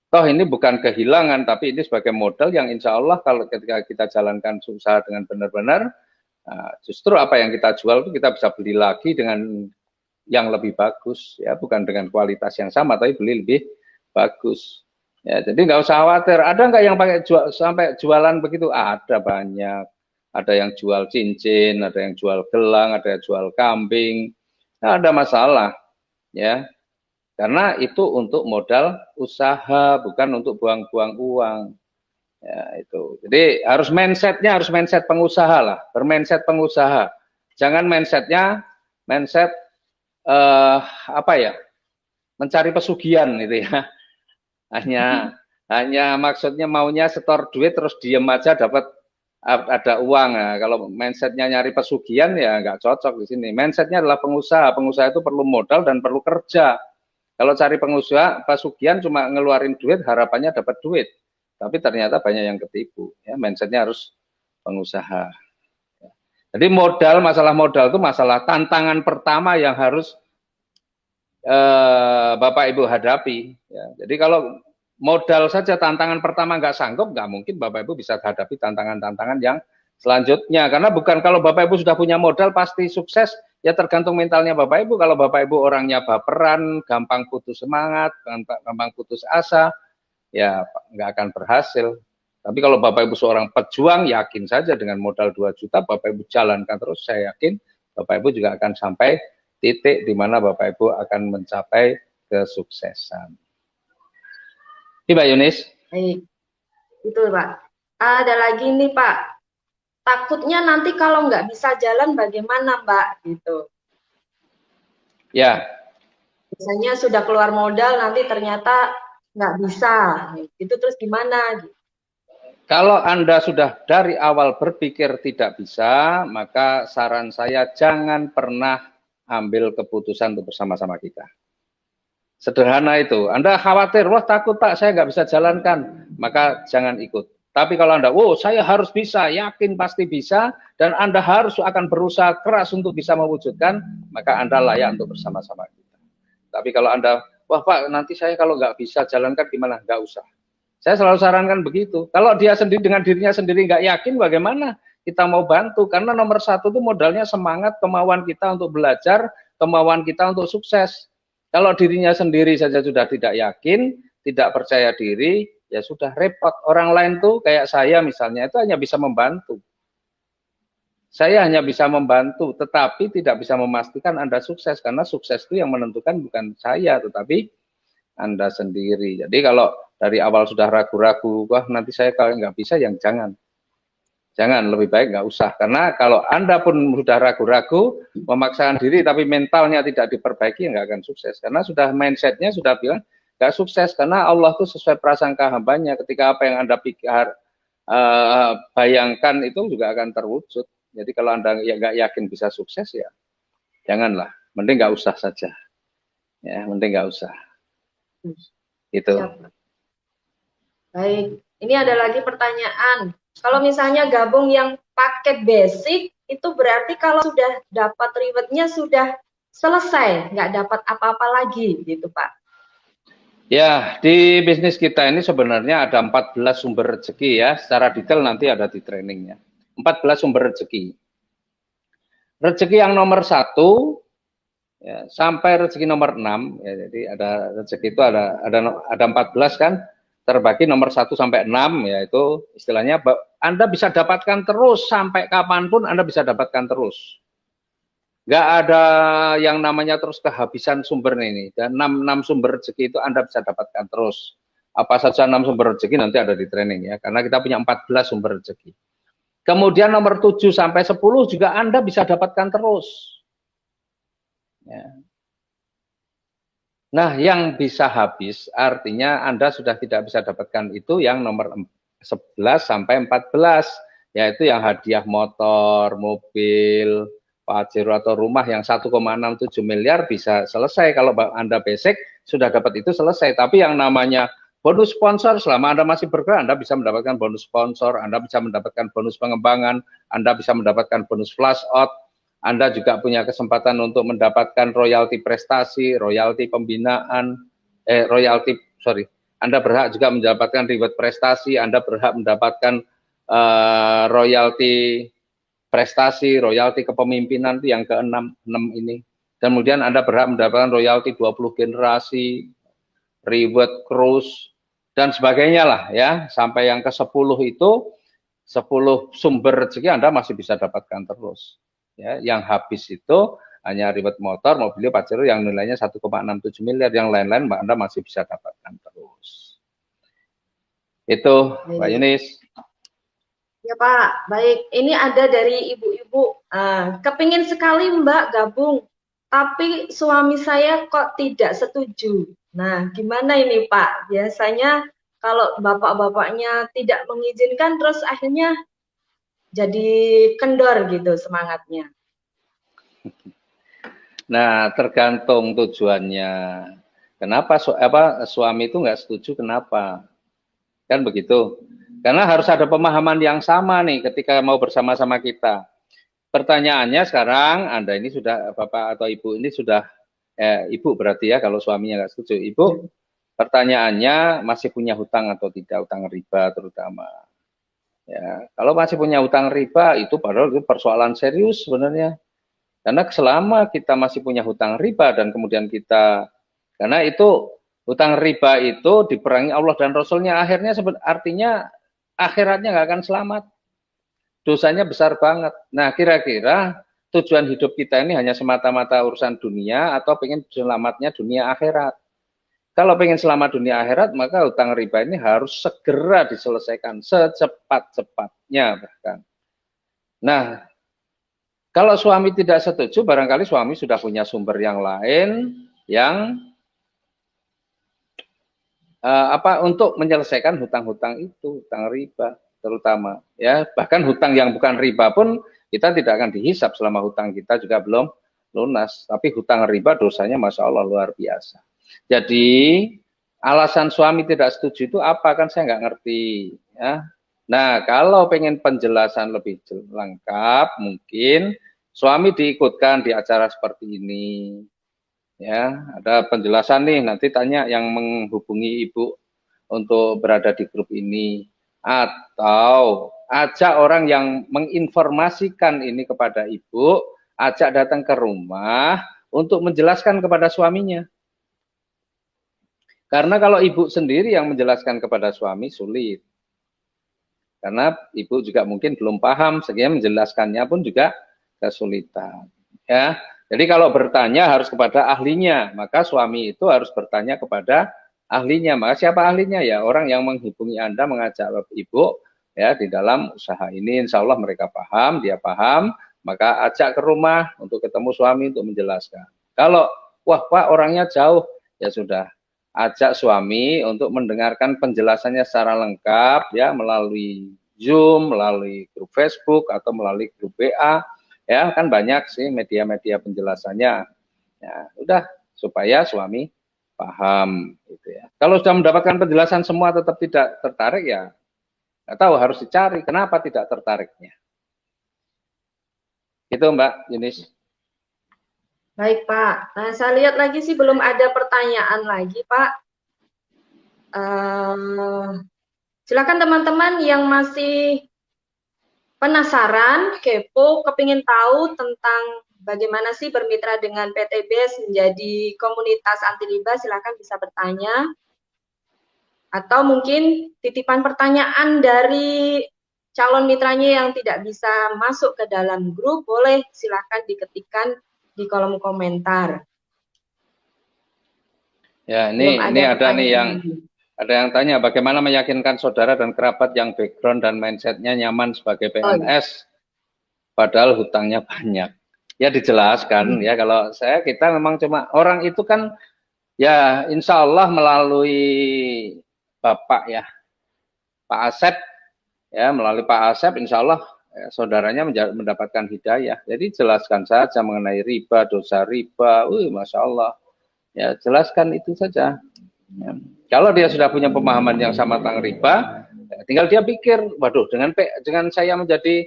Toh ini bukan kehilangan, tapi ini sebagai modal yang insya Allah kalau ketika kita jalankan usaha dengan benar-benar, justru apa yang kita jual itu kita bisa beli lagi dengan yang lebih bagus, ya bukan dengan kualitas yang sama, tapi beli lebih bagus. Ya, jadi nggak usah khawatir. Ada nggak yang pakai sampai jualan begitu? Ada banyak. Ada yang jual cincin, ada yang jual gelang, ada yang jual kambing. Nah, ada masalah, ya. Karena itu untuk modal usaha, bukan untuk buang-buang uang. Ya, itu. Jadi harus mindset pengusaha lah, bermindset pengusaha. Jangan mindset apa ya? Mencari pesugihan gitu ya. Hanya maksudnya maunya setor duit terus diem aja dapat ada uang. Nah, kalau mindsetnya nyari pesugihan ya nggak cocok di sini. Mindsetnya adalah pengusaha. Pengusaha itu perlu modal dan perlu kerja. Kalau cari pengusaha pesugihan cuma ngeluarin duit harapannya dapat duit, tapi ternyata banyak yang ketipu. Ya, mindsetnya harus pengusaha. Jadi masalah modal itu masalah tantangan pertama yang harus Bapak Ibu hadapi. Ya. Jadi kalau modal saja tantangan pertama nggak sanggup, nggak mungkin Bapak Ibu bisa hadapi tantangan-tantangan yang selanjutnya. Karena bukan kalau Bapak Ibu sudah punya modal pasti sukses, ya tergantung mentalnya Bapak Ibu. Kalau Bapak Ibu orangnya baperan, gampang putus semangat, gampang putus asa, ya nggak akan berhasil. Tapi kalau Bapak Ibu seorang pejuang, yakin saja dengan modal 2 juta, Bapak Ibu jalankan terus, saya yakin Bapak Ibu juga akan sampai titik di mana Bapak Ibu akan mencapai kesuksesan. Ini Mbak Yunis. Baik, itu Pak. Ada lagi nih Pak. Takutnya nanti kalau nggak bisa jalan bagaimana Mbak? Gitu. Ya. Biasanya sudah keluar modal nanti ternyata nggak bisa. Itu terus gimana? Gitu. Kalau Anda sudah dari awal berpikir tidak bisa, maka saran saya jangan pernah ambil keputusan untuk bersama-sama kita. Sederhana itu. Anda khawatir, wah takut Pak, saya nggak bisa jalankan, maka jangan ikut. Tapi kalau Anda, wow saya harus bisa, yakin pasti bisa, dan Anda harus akan berusaha keras untuk bisa mewujudkan, maka Anda layak untuk bersama-sama kita. Tapi kalau Anda, wah Pak, nanti saya kalau nggak bisa jalankan gimana? Nggak usah. Saya selalu sarankan begitu. Kalau dia sendiri dengan dirinya sendiri nggak yakin, bagaimana kita mau bantu? Karena nomor satu itu modalnya semangat, kemauan kita untuk belajar, kemauan kita untuk sukses. Kalau dirinya sendiri saja sudah tidak yakin, tidak percaya diri, ya sudah repot. Orang lain tuh kayak saya misalnya itu hanya bisa membantu. Saya hanya bisa membantu, tetapi tidak bisa memastikan Anda sukses, karena sukses itu yang menentukan bukan saya, tetapi Anda sendiri. Jadi kalau dari awal sudah ragu-ragu, wah nanti saya kalau nggak bisa, yang jangan. Jangan, lebih baik nggak usah. Karena kalau Anda pun sudah ragu-ragu, memaksakan diri, tapi mentalnya tidak diperbaiki, nggak akan sukses. Karena sudah mindsetnya sudah bilang, nggak sukses. Karena Allah itu sesuai prasangka hambanya. Ketika apa yang Anda pikir, bayangkan itu juga akan terwujud. Jadi kalau Anda ya nggak yakin bisa sukses, ya janganlah. Mending nggak usah saja. Ya, mending nggak usah. Itu. Siap. Baik, ini ada lagi pertanyaan. Kalau misalnya gabung yang paket basic, itu berarti kalau sudah dapat rewardnya sudah selesai, nggak dapat apa-apa lagi, gitu Pak. Ya, di bisnis kita ini sebenarnya ada 14 sumber rezeki ya. Secara detail nanti ada di trainingnya. 14 sumber rezeki. Rezeki yang nomor 1 ya, sampai rezeki nomor 6 ya, jadi ada rezeki itu ada 14 kan, terbagi nomor 1 sampai 6 ya, itu istilahnya Anda bisa dapatkan terus sampai kapanpun, Anda bisa dapatkan terus. Nggak ada yang namanya terus kehabisan sumber ini. Dan 6 sumber rezeki itu Anda bisa dapatkan terus. Apa saja 6 sumber rezeki nanti ada di training ya, karena kita punya 14 sumber rezeki. Kemudian nomor 7 sampai 10 juga Anda bisa dapatkan terus. Ya. Nah, yang bisa habis artinya Anda sudah tidak bisa dapatkan itu yang nomor 11 sampai 14, yaitu yang hadiah motor, mobil, Pajero atau rumah yang 1,67 miliar bisa selesai. Kalau Anda basic sudah dapat itu selesai. Tapi yang namanya bonus sponsor, selama Anda masih bergerak, Anda bisa mendapatkan bonus sponsor, Anda bisa mendapatkan bonus pengembangan, Anda bisa mendapatkan bonus flash out, Anda juga punya kesempatan untuk mendapatkan royalti prestasi, royalti pembinaan, Anda berhak juga mendapatkan reward prestasi, Anda berhak mendapatkan royalti prestasi, royalti kepemimpinan itu yang ke-6 ini. Kemudian Anda berhak mendapatkan royalti 20 generasi, reward cruise, dan sebagainya lah ya. Sampai yang ke-10 itu, 10 sumber rezeki Anda masih bisa dapatkan terus. Ya, yang habis itu hanya reward motor, mobil, Pajero yang nilainya 1,67 miliar, yang lain-lain Anda masih bisa dapatkan terus. Itu, Mbak Yunis. Ya Pak, baik. Ini ada dari ibu-ibu. Kepingin sekali Mbak gabung, tapi suami saya kok tidak setuju. Nah, gimana ini Pak? Biasanya kalau bapak-bapaknya tidak mengizinkan, terus akhirnya jadi kendor gitu semangatnya. Nah, tergantung tujuannya. Kenapa suami itu nggak setuju? Kenapa? Kan begitu. Karena harus ada pemahaman yang sama nih ketika mau bersama-sama kita. Pertanyaannya sekarang, Anda ini sudah, Bapak atau Ibu ini sudah, Ibu berarti ya kalau suaminya nggak setuju. Ibu, pertanyaannya masih punya hutang atau tidak, hutang riba terutama. Ya, kalau masih punya hutang riba, itu padahal itu persoalan serius sebenarnya. Karena selama kita masih punya hutang riba dan kemudian kita, karena itu hutang riba itu diperangi Allah dan Rasulnya, akhirnya artinya akhiratnya nggak akan selamat. Dosanya besar banget. Nah, kira-kira tujuan hidup kita ini hanya semata-mata urusan dunia atau pengen selamatnya dunia akhirat. Kalau pengen selamat dunia akhirat, maka hutang riba ini harus segera diselesaikan secepat-cepatnya bahkan. Nah, kalau suami tidak setuju, barangkali suami sudah punya sumber yang lain yang untuk menyelesaikan hutang-hutang itu, hutang riba. terutama ya. Bahkan hutang yang bukan riba pun kita tidak akan dihisap selama hutang kita juga belum lunas. Tapi hutang riba dosanya Masya Allah luar biasa. Jadi alasan suami tidak setuju itu apa, kan saya nggak ngerti ya. Nah, kalau pengen penjelasan lebih lengkap, mungkin suami diikutkan di acara seperti ini. Ya, ada penjelasan nih, nanti tanya yang menghubungi ibu untuk berada di grup ini. Atau ajak orang yang menginformasikan ini kepada ibu, ajak datang ke rumah untuk menjelaskan kepada suaminya. Karena kalau ibu sendiri yang menjelaskan kepada suami sulit. Karena ibu juga mungkin belum paham, sehingga menjelaskannya pun juga kesulitan. Ya, jadi kalau bertanya harus kepada ahlinya, maka suami itu harus bertanya kepada ahlinya. Maka siapa ahlinya? Ya orang yang menghubungi Anda, mengajak ibu ya di dalam usaha ini. Insya Allah mereka paham, dia paham, maka ajak ke rumah untuk ketemu suami untuk menjelaskan. Kalau wah Pak orangnya jauh, ya sudah, ajak suami untuk mendengarkan penjelasannya secara lengkap ya melalui Zoom, melalui grup Facebook atau melalui grup WA ya, kan banyak sih media-media penjelasannya. Ya, udah supaya suami paham gitu ya. Kalau sudah mendapatkan penjelasan semua tetap tidak tertarik ya nggak tahu, harus dicari kenapa tidak tertariknya. Itu Mbak Yunis. Baik, Pak. Nah, saya lihat lagi sih belum ada pertanyaan lagi, Pak. Silakan teman-teman yang masih penasaran, kepo, kepingin tahu tentang bagaimana sih bermitra dengan PT BES menjadi komunitas anti riba, silakan bisa bertanya. Atau mungkin titipan pertanyaan dari calon mitranya yang tidak bisa masuk ke dalam grup, boleh silakan diketikkan di kolom komentar. Ya, ini ada nih yang tanya bagaimana meyakinkan saudara dan kerabat yang background dan mindsetnya nyaman sebagai PNS padahal hutangnya banyak. Ya dijelaskan ya, kalau kita memang cuma orang itu kan ya insya Allah melalui Bapak ya Pak Asep ya, melalui Pak Asep insya Allah ya, saudaranya mendapatkan hidayah. Jadi jelaskan saja mengenai riba, dosa riba, Masya Allah ya, jelaskan itu saja ya. Kalau dia sudah punya pemahaman yang sama tentang riba, ya, tinggal dia pikir, waduh dengan saya menjadi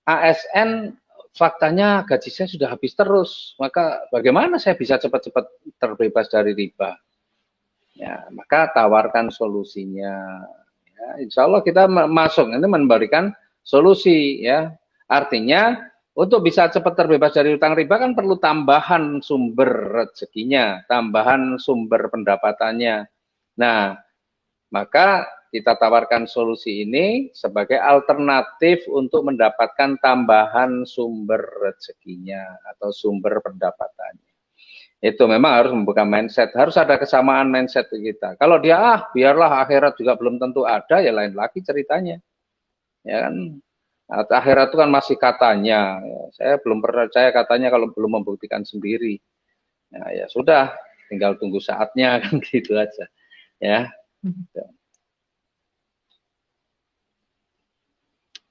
ASN faktanya gaji saya sudah habis terus, maka bagaimana saya bisa cepat-cepat terbebas dari riba? Ya, maka tawarkan solusinya. Ya, insya Allah kita masuk ini memberikan solusi ya. Artinya untuk bisa cepat terbebas dari utang riba kan perlu tambahan sumber rezekinya, tambahan sumber pendapatannya. Nah, maka kita tawarkan solusi ini sebagai alternatif untuk mendapatkan tambahan sumber rezekinya atau sumber pendapatannya. Itu memang harus membuka mindset, harus ada kesamaan mindset kita. Kalau dia biarlah akhirat juga belum tentu ada, ya lain lagi ceritanya. Ya kan? Akhirat itu kan masih katanya. Saya belum percaya katanya kalau belum membuktikan sendiri. Ya sudah, tinggal tunggu saatnya kan gitu aja. Ya.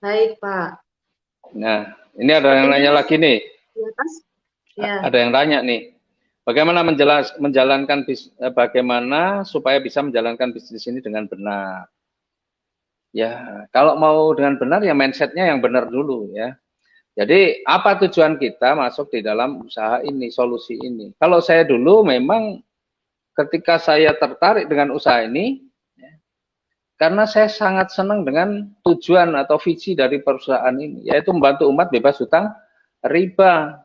Baik, Pak. Nah, ini ada yang nanya lagi nih. Ya. Ada yang tanya nih. Bagaimana bagaimana supaya bisa menjalankan bisnis ini dengan benar? Ya, kalau mau dengan benar ya mindsetnya yang benar dulu ya. Jadi apa tujuan kita masuk di dalam usaha ini, solusi ini? Kalau saya dulu memang ketika saya tertarik dengan usaha ini, karena saya sangat senang dengan tujuan atau visi dari perusahaan ini, yaitu membantu umat bebas hutang riba.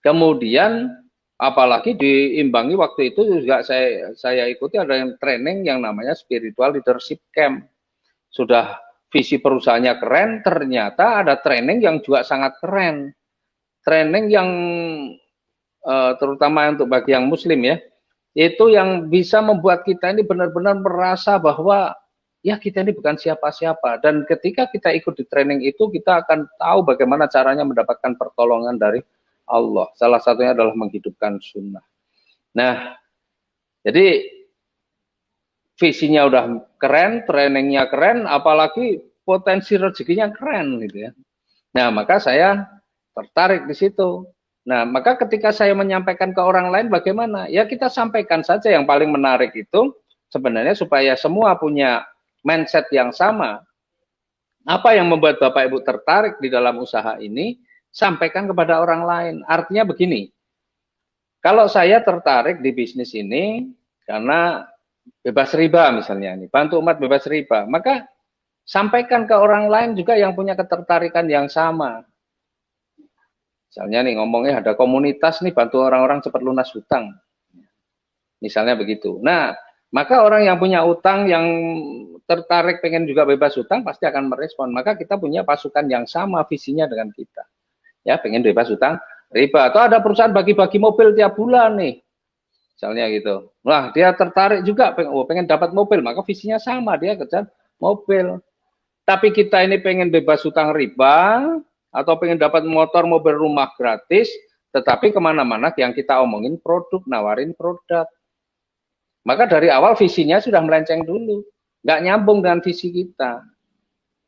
Kemudian apalagi diimbangi waktu itu juga saya ikuti ada yang training yang namanya Spiritual Leadership Camp. Sudah visi perusahaannya keren, ternyata ada training yang juga sangat keren. Training yang terutama untuk bagi yang muslim ya, itu yang bisa membuat kita ini benar-benar merasa bahwa ya kita ini bukan siapa-siapa, dan ketika kita ikut di training itu kita akan tahu bagaimana caranya mendapatkan pertolongan dari Allah. Salah satunya adalah menghidupkan sunnah. Nah, jadi visinya udah keren, trainingnya keren, apalagi potensi rezekinya keren gitu ya. Nah, maka saya tertarik di situ. Nah, maka ketika saya menyampaikan ke orang lain bagaimana? Ya kita sampaikan saja yang paling menarik itu sebenarnya supaya semua punya mindset yang sama. Apa yang membuat Bapak Ibu tertarik di dalam usaha ini, sampaikan kepada orang lain. Artinya begini, kalau saya tertarik di bisnis ini karena bebas riba misalnya, nih, bantu umat bebas riba, maka sampaikan ke orang lain juga yang punya ketertarikan yang sama. Misalnya nih ngomongnya ada komunitas nih bantu orang-orang cepat lunas hutang. Misalnya begitu. Nah, maka orang yang punya utang yang tertarik pengen juga bebas hutang pasti akan merespon. Maka kita punya pasukan yang sama visinya dengan kita. Ya, pengen bebas hutang riba. Atau ada perusahaan bagi-bagi mobil tiap bulan nih. Misalnya gitu. Wah, dia tertarik juga pengen dapat mobil, maka visinya sama, dia kejar mobil. Tapi kita ini pengen bebas hutang riba, atau pengen dapat motor, mobil, rumah gratis, tetapi kemana-mana yang kita omongin produk, nawarin produk. Maka dari awal visinya sudah melenceng dulu, nggak nyambung dengan visi kita.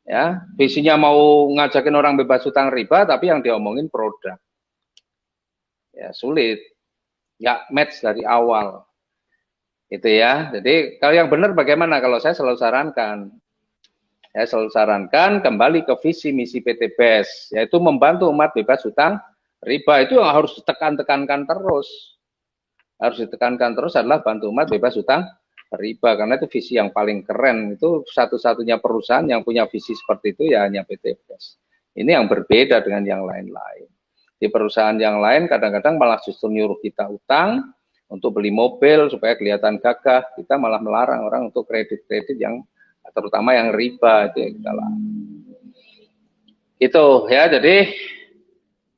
Ya, visinya mau ngajakin orang bebas hutang riba, tapi yang diomongin produk. Ya, sulit, nggak match dari awal. Itu ya. Jadi kalau yang benar bagaimana? Kalau saya selalu sarankan, kembali ke visi misi PT BES, yaitu membantu umat bebas hutang riba. Itu yang harus ditekankan terus. Harus ditekankan terus adalah bantu umat bebas hutang riba, karena itu visi yang paling keren. Itu satu-satunya perusahaan yang punya visi seperti itu ya hanya PT BES. Ini yang berbeda dengan yang lain-lain. Di perusahaan yang lain kadang-kadang malah justru nyuruh kita utang untuk beli mobil supaya kelihatan gagah. Kita malah melarang orang untuk kredit-kredit yang terutama yang riba itu yang kita larang. Itu ya, jadi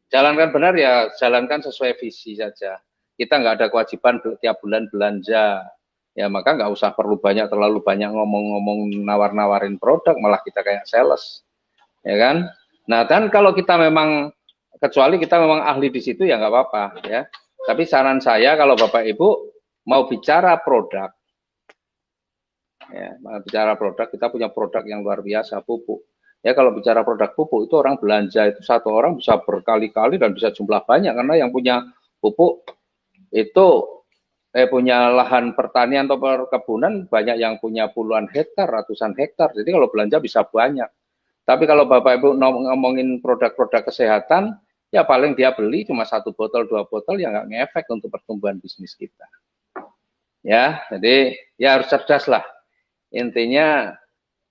jalankan benar ya, jalankan sesuai visi saja. Kita nggak ada kewajiban tiap bulan belanja, ya maka nggak usah terlalu banyak ngomong-ngomong nawar-nawarin produk, malah kita kayak sales, ya kan? Nah, dan kalau kita memang, kecuali kita memang ahli di situ ya nggak apa-apa ya. Tapi saran saya kalau Bapak Ibu mau bicara produk, ya, bicara produk, kita punya produk yang luar biasa, pupuk. Ya kalau bicara produk pupuk itu orang belanja itu satu orang bisa berkali-kali dan bisa jumlah banyak, karena yang punya pupuk itu punya lahan pertanian atau perkebunan banyak, yang punya puluhan hektar, ratusan hektar. Jadi kalau belanja bisa banyak. Tapi kalau Bapak Ibu ngomongin produk-produk kesehatan, ya paling dia beli cuma 1 botol, 2 botol, ya nggak ngefek untuk pertumbuhan bisnis kita. Ya, jadi ya harus cerdas lah. Intinya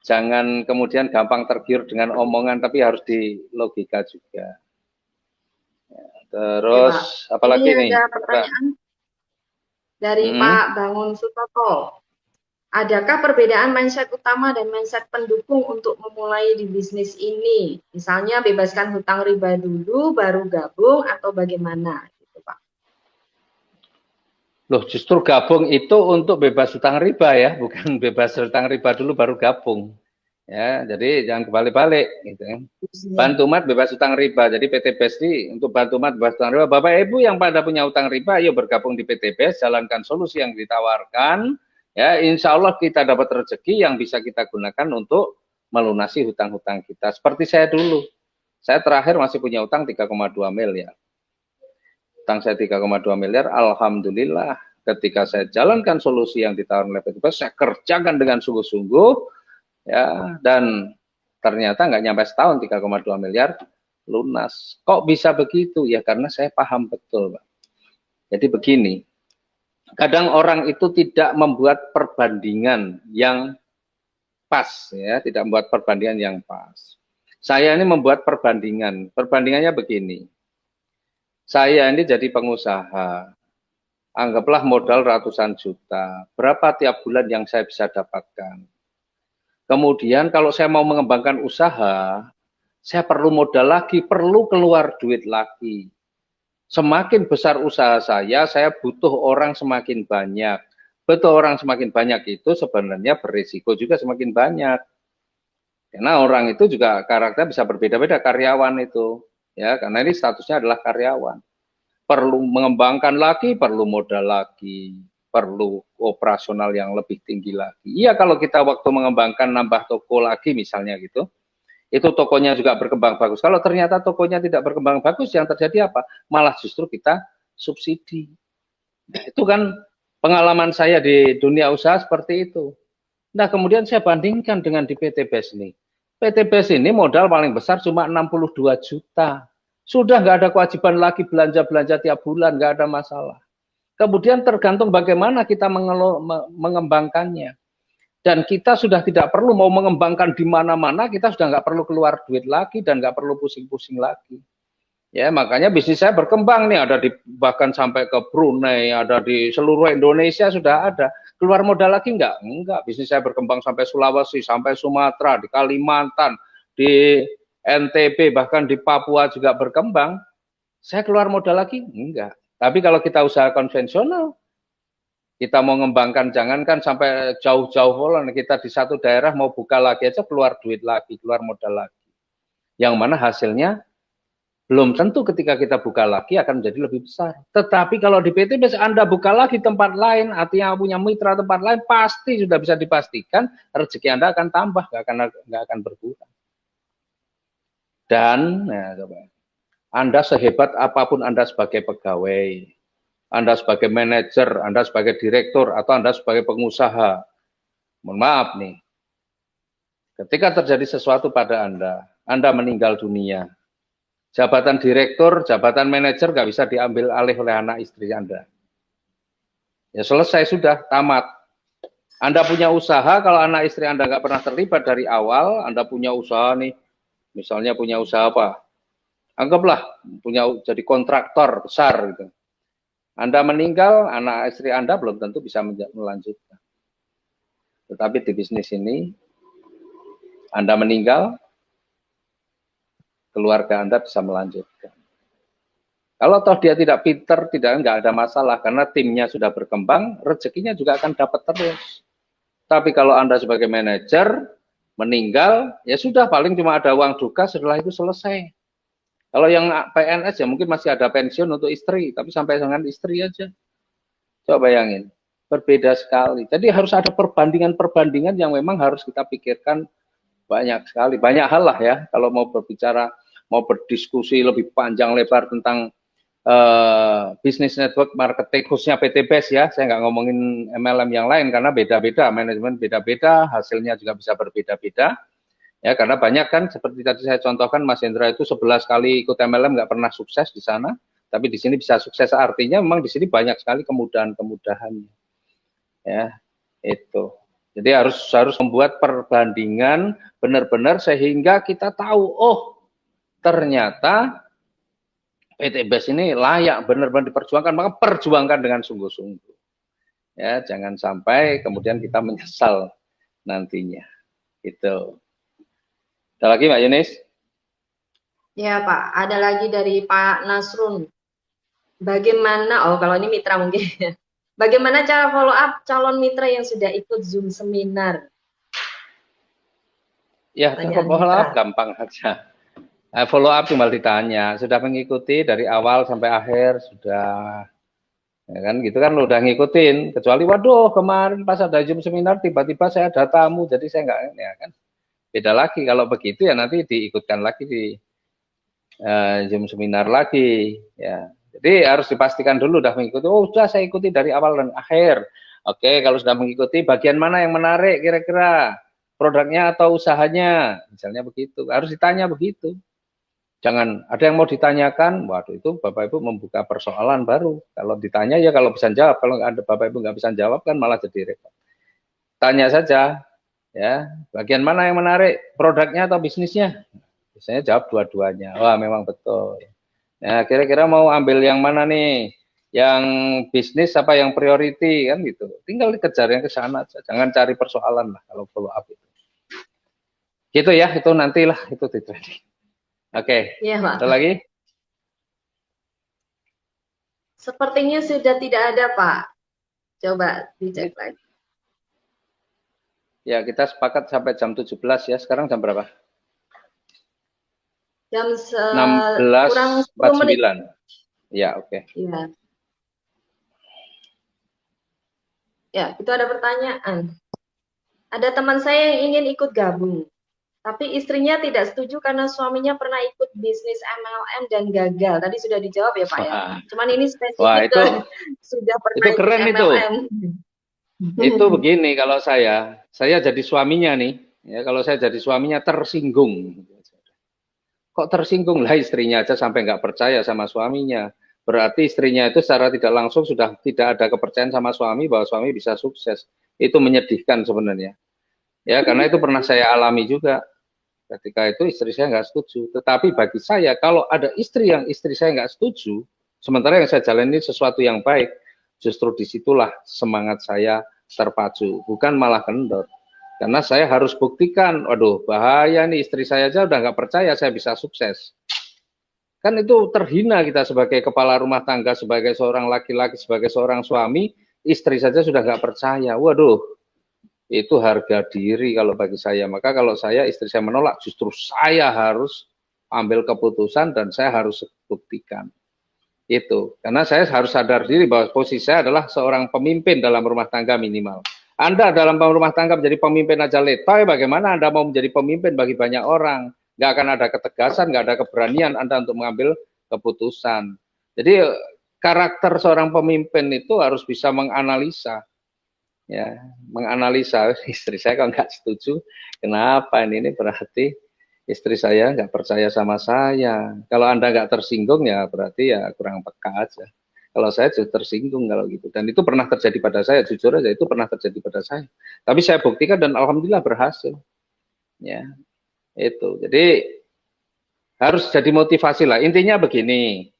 jangan kemudian gampang tergiur dengan omongan, tapi harus di logika juga. Ya, terus ya, apalagi ini nih? ada pertanyaan dari Pak Bangun Sutopo. Adakah perbedaan mindset utama dan mindset pendukung untuk memulai di bisnis ini? Misalnya bebaskan hutang riba dulu, baru gabung, atau bagaimana? Gitu, Pak. Loh, justru gabung itu untuk bebas hutang riba ya, bukan bebas hutang riba dulu baru gabung. Ya, jadi jangan kebalik-balik gitu ya. Bantu umat bebas hutang riba. Jadi PT BES ini untuk bantu umat bebas hutang riba. Bapak Ibu yang pada punya hutang riba, ayo bergabung di PT BES, jalankan solusi yang ditawarkan. Ya, insya Allah kita dapat rezeki yang bisa kita gunakan untuk melunasi hutang-hutang kita. Seperti saya dulu. Saya terakhir masih punya hutang 3,2 miliar. Utang saya 3,2 miliar, alhamdulillah ketika saya jalankan solusi yang ditawarkan oleh PT BES, saya kerjakan dengan sungguh-sungguh, ya, dan ternyata nggak nyampe setahun 3,2 miliar lunas. Kok bisa begitu? Ya karena saya paham betul, Pak. Jadi begini, kadang orang itu tidak membuat perbandingan yang pas, ya, tidak membuat perbandingan yang pas. Saya ini membuat perbandingan. Perbandingannya begini. Saya ini jadi pengusaha, anggaplah modal ratusan juta. Berapa tiap bulan yang saya bisa dapatkan? Kemudian kalau saya mau mengembangkan usaha, saya perlu modal lagi, perlu keluar duit lagi. Semakin besar usaha saya butuh orang semakin banyak. Butuh orang semakin banyak itu sebenarnya berisiko juga semakin banyak. Karena orang itu juga karakter bisa berbeda-beda, karyawan itu. Ya, karena ini statusnya adalah karyawan. Perlu mengembangkan lagi, perlu modal lagi, perlu operasional yang lebih tinggi lagi. Iya, kalau kita waktu mengembangkan nambah toko lagi misalnya gitu, itu tokonya juga berkembang bagus. Kalau ternyata tokonya tidak berkembang bagus, yang terjadi apa? Malah justru kita subsidi. Nah, itu kan pengalaman saya di dunia usaha seperti itu. Nah, kemudian saya bandingkan dengan di PT BES ini. PT BES ini modal paling besar cuma 62 juta. Sudah nggak ada kewajiban lagi belanja-belanja tiap bulan, nggak ada masalah. Kemudian tergantung bagaimana kita mengembangkannya. Dan kita sudah tidak perlu mau mengembangkan di mana-mana, kita sudah nggak perlu keluar duit lagi dan nggak perlu pusing-pusing lagi. Ya, makanya bisnis saya berkembang nih, ada di bahkan sampai ke Brunei, ada di seluruh Indonesia sudah ada. Keluar modal lagi enggak? Enggak. Bisnis saya berkembang sampai Sulawesi, sampai Sumatera, di Kalimantan, di NTB, bahkan di Papua juga berkembang. Saya keluar modal lagi? Enggak. Tapi kalau kita usaha konvensional, kita mau mengembangkan, jangankan sampai jauh-jauh Holland, kita di satu daerah mau buka lagi aja keluar duit lagi, keluar modal lagi. Yang mana hasilnya belum tentu ketika kita buka lagi akan menjadi lebih besar. Tetapi kalau di PT BES Anda buka lagi tempat lain, artinya punya mitra tempat lain, pasti sudah bisa dipastikan rezeki Anda akan tambah, nggak akan berkurang. Dan Anda sehebat apapun Anda sebagai pegawai, Anda sebagai manajer, Anda sebagai direktur, atau Anda sebagai pengusaha, mohon maaf nih, ketika terjadi sesuatu pada Anda meninggal dunia, jabatan direktur, jabatan manajer nggak bisa diambil alih oleh anak istri Anda. Ya selesai sudah, tamat. Anda punya usaha, kalau anak istri Anda nggak pernah terlibat dari awal, Anda punya usaha nih, misalnya punya usaha apa? Anggaplah punya jadi kontraktor besar gitu. Anda meninggal, anak istri Anda belum tentu bisa melanjutkan. Tetapi di bisnis ini, Anda meninggal, keluarga Anda bisa melanjutkan. Kalau toh dia tidak pinter, nggak ada masalah karena timnya sudah berkembang, rezekinya juga akan dapat terus. Tapi kalau Anda sebagai manajer meninggal, ya sudah paling cuma ada uang duka, setelah itu selesai. Kalau yang PNS ya mungkin masih ada pensiun untuk istri, tapi sampai dengan istri aja. Coba bayangin, berbeda sekali. Jadi harus ada perbandingan-perbandingan yang memang harus kita pikirkan banyak sekali, banyak hal lah ya. Kalau mau berbicara, mau berdiskusi lebih panjang lebar tentang bisnis network marketing khususnya PT BES ya, saya nggak ngomongin MLM yang lain karena beda-beda, manajemen beda-beda, hasilnya juga bisa berbeda-beda ya, karena banyak kan seperti tadi saya contohkan Mas Hendra itu 11 kali ikut MLM nggak pernah sukses di sana, tapi di sini bisa sukses, artinya memang di sini banyak sekali kemudahan-kemudahannya ya, itu. Jadi harus membuat perbandingan benar-benar sehingga kita tahu, oh ternyata PT BES ini layak benar-benar diperjuangkan, maka perjuangkan dengan sungguh-sungguh. Ya, jangan sampai kemudian kita menyesal nantinya. Gitu. Ada lagi Mbak Yunis? Ya Pak, ada lagi dari Pak Nasrun. Bagaimana, kalau ini mitra mungkin. Bagaimana cara follow up calon mitra yang sudah ikut Zoom seminar? Ya, follow up gampang aja. Follow up cuma ditanya, sudah mengikuti dari awal sampai akhir, sudah. Ya kan, gitu kan udah ngikutin. Kecuali, waduh kemarin pas ada Zoom seminar, tiba-tiba saya ada tamu, jadi saya nggak, ya kan. Beda lagi, kalau begitu ya nanti diikutkan lagi di Zoom seminar lagi. Ya. Jadi harus dipastikan dulu udah mengikuti, oh sudah saya ikuti dari awal dan akhir. Oke, kalau sudah mengikuti, bagian mana yang menarik kira-kira? Produknya atau usahanya? Misalnya begitu, harus ditanya begitu. Jangan ada yang mau ditanyakan, waduh itu Bapak Ibu membuka persoalan baru. Kalau ditanya ya kalau bisa jawab, kalau ada Bapak Ibu nggak bisa jawab kan malah jadi repot. Tanya saja, ya bagian mana yang menarik, produknya atau bisnisnya? Biasanya jawab dua-duanya. Wah memang betul. Nah kira-kira mau ambil yang mana nih? Yang bisnis apa yang priority kan gitu. Tinggal dikejar yang ke sana aja. Jangan cari persoalan lah kalau follow up itu. Gitu ya, itu nantilah itu di training. Oke, ya, Pak. ada lagi? Sepertinya sudah tidak ada, Pak. Coba dicek lagi. Ya, kita sepakat sampai jam 17 ya. Sekarang jam berapa? Jam kurang 10 menit. 16.49. Ya, oke. Ya. Ya, itu ada pertanyaan. Ada teman saya yang ingin ikut gabung, Tapi istrinya tidak setuju karena suaminya pernah ikut bisnis MLM dan gagal. Tadi sudah dijawab ya Pak ya. Wah, Cuman ini wah spesifik ke sudah itu pernah ikut keren itu. MLM. Itu begini kalau saya jadi suaminya nih, ya kalau saya jadi suaminya tersinggung. Kok tersinggung lah istrinya aja sampai nggak percaya sama suaminya. Berarti istrinya itu secara tidak langsung sudah tidak ada kepercayaan sama suami bahwa suami bisa sukses. Itu menyedihkan sebenarnya. Ya karena itu pernah saya alami juga. Ketika itu istri saya nggak setuju. Tetapi bagi saya kalau ada istri saya nggak setuju, sementara yang saya jalani sesuatu yang baik, justru disitulah semangat saya terpacu, bukan malah kendor. Karena saya harus buktikan, waduh bahaya nih istri saya aja udah nggak percaya saya bisa sukses. Kan itu terhina kita sebagai kepala rumah tangga, sebagai seorang laki-laki, sebagai seorang suami, istri saja sudah nggak percaya. Waduh, itu harga diri kalau bagi saya. Maka kalau saya, istri saya menolak, justru saya harus ambil keputusan dan saya harus buktikan. Itu. Karena saya harus sadar diri bahwa posisi saya adalah seorang pemimpin dalam rumah tangga minimal. Anda dalam rumah tangga menjadi pemimpin aja letoy, bagaimana Anda mau menjadi pemimpin bagi banyak orang? Nggak akan ada ketegasan, nggak ada keberanian Anda untuk mengambil keputusan. Jadi karakter seorang pemimpin itu harus bisa menganalisa, ya, menganalisa istri saya kalau nggak setuju, kenapa ini berarti istri saya nggak percaya sama saya. Kalau Anda nggak tersinggung ya berarti ya kurang peka aja. Kalau saya juga tersinggung kalau gitu. Dan itu pernah terjadi pada saya, jujur aja itu pernah terjadi pada saya. Tapi saya buktikan dan alhamdulillah berhasil. Ya, itu. Jadi harus jadi motivasi lah. Intinya begini,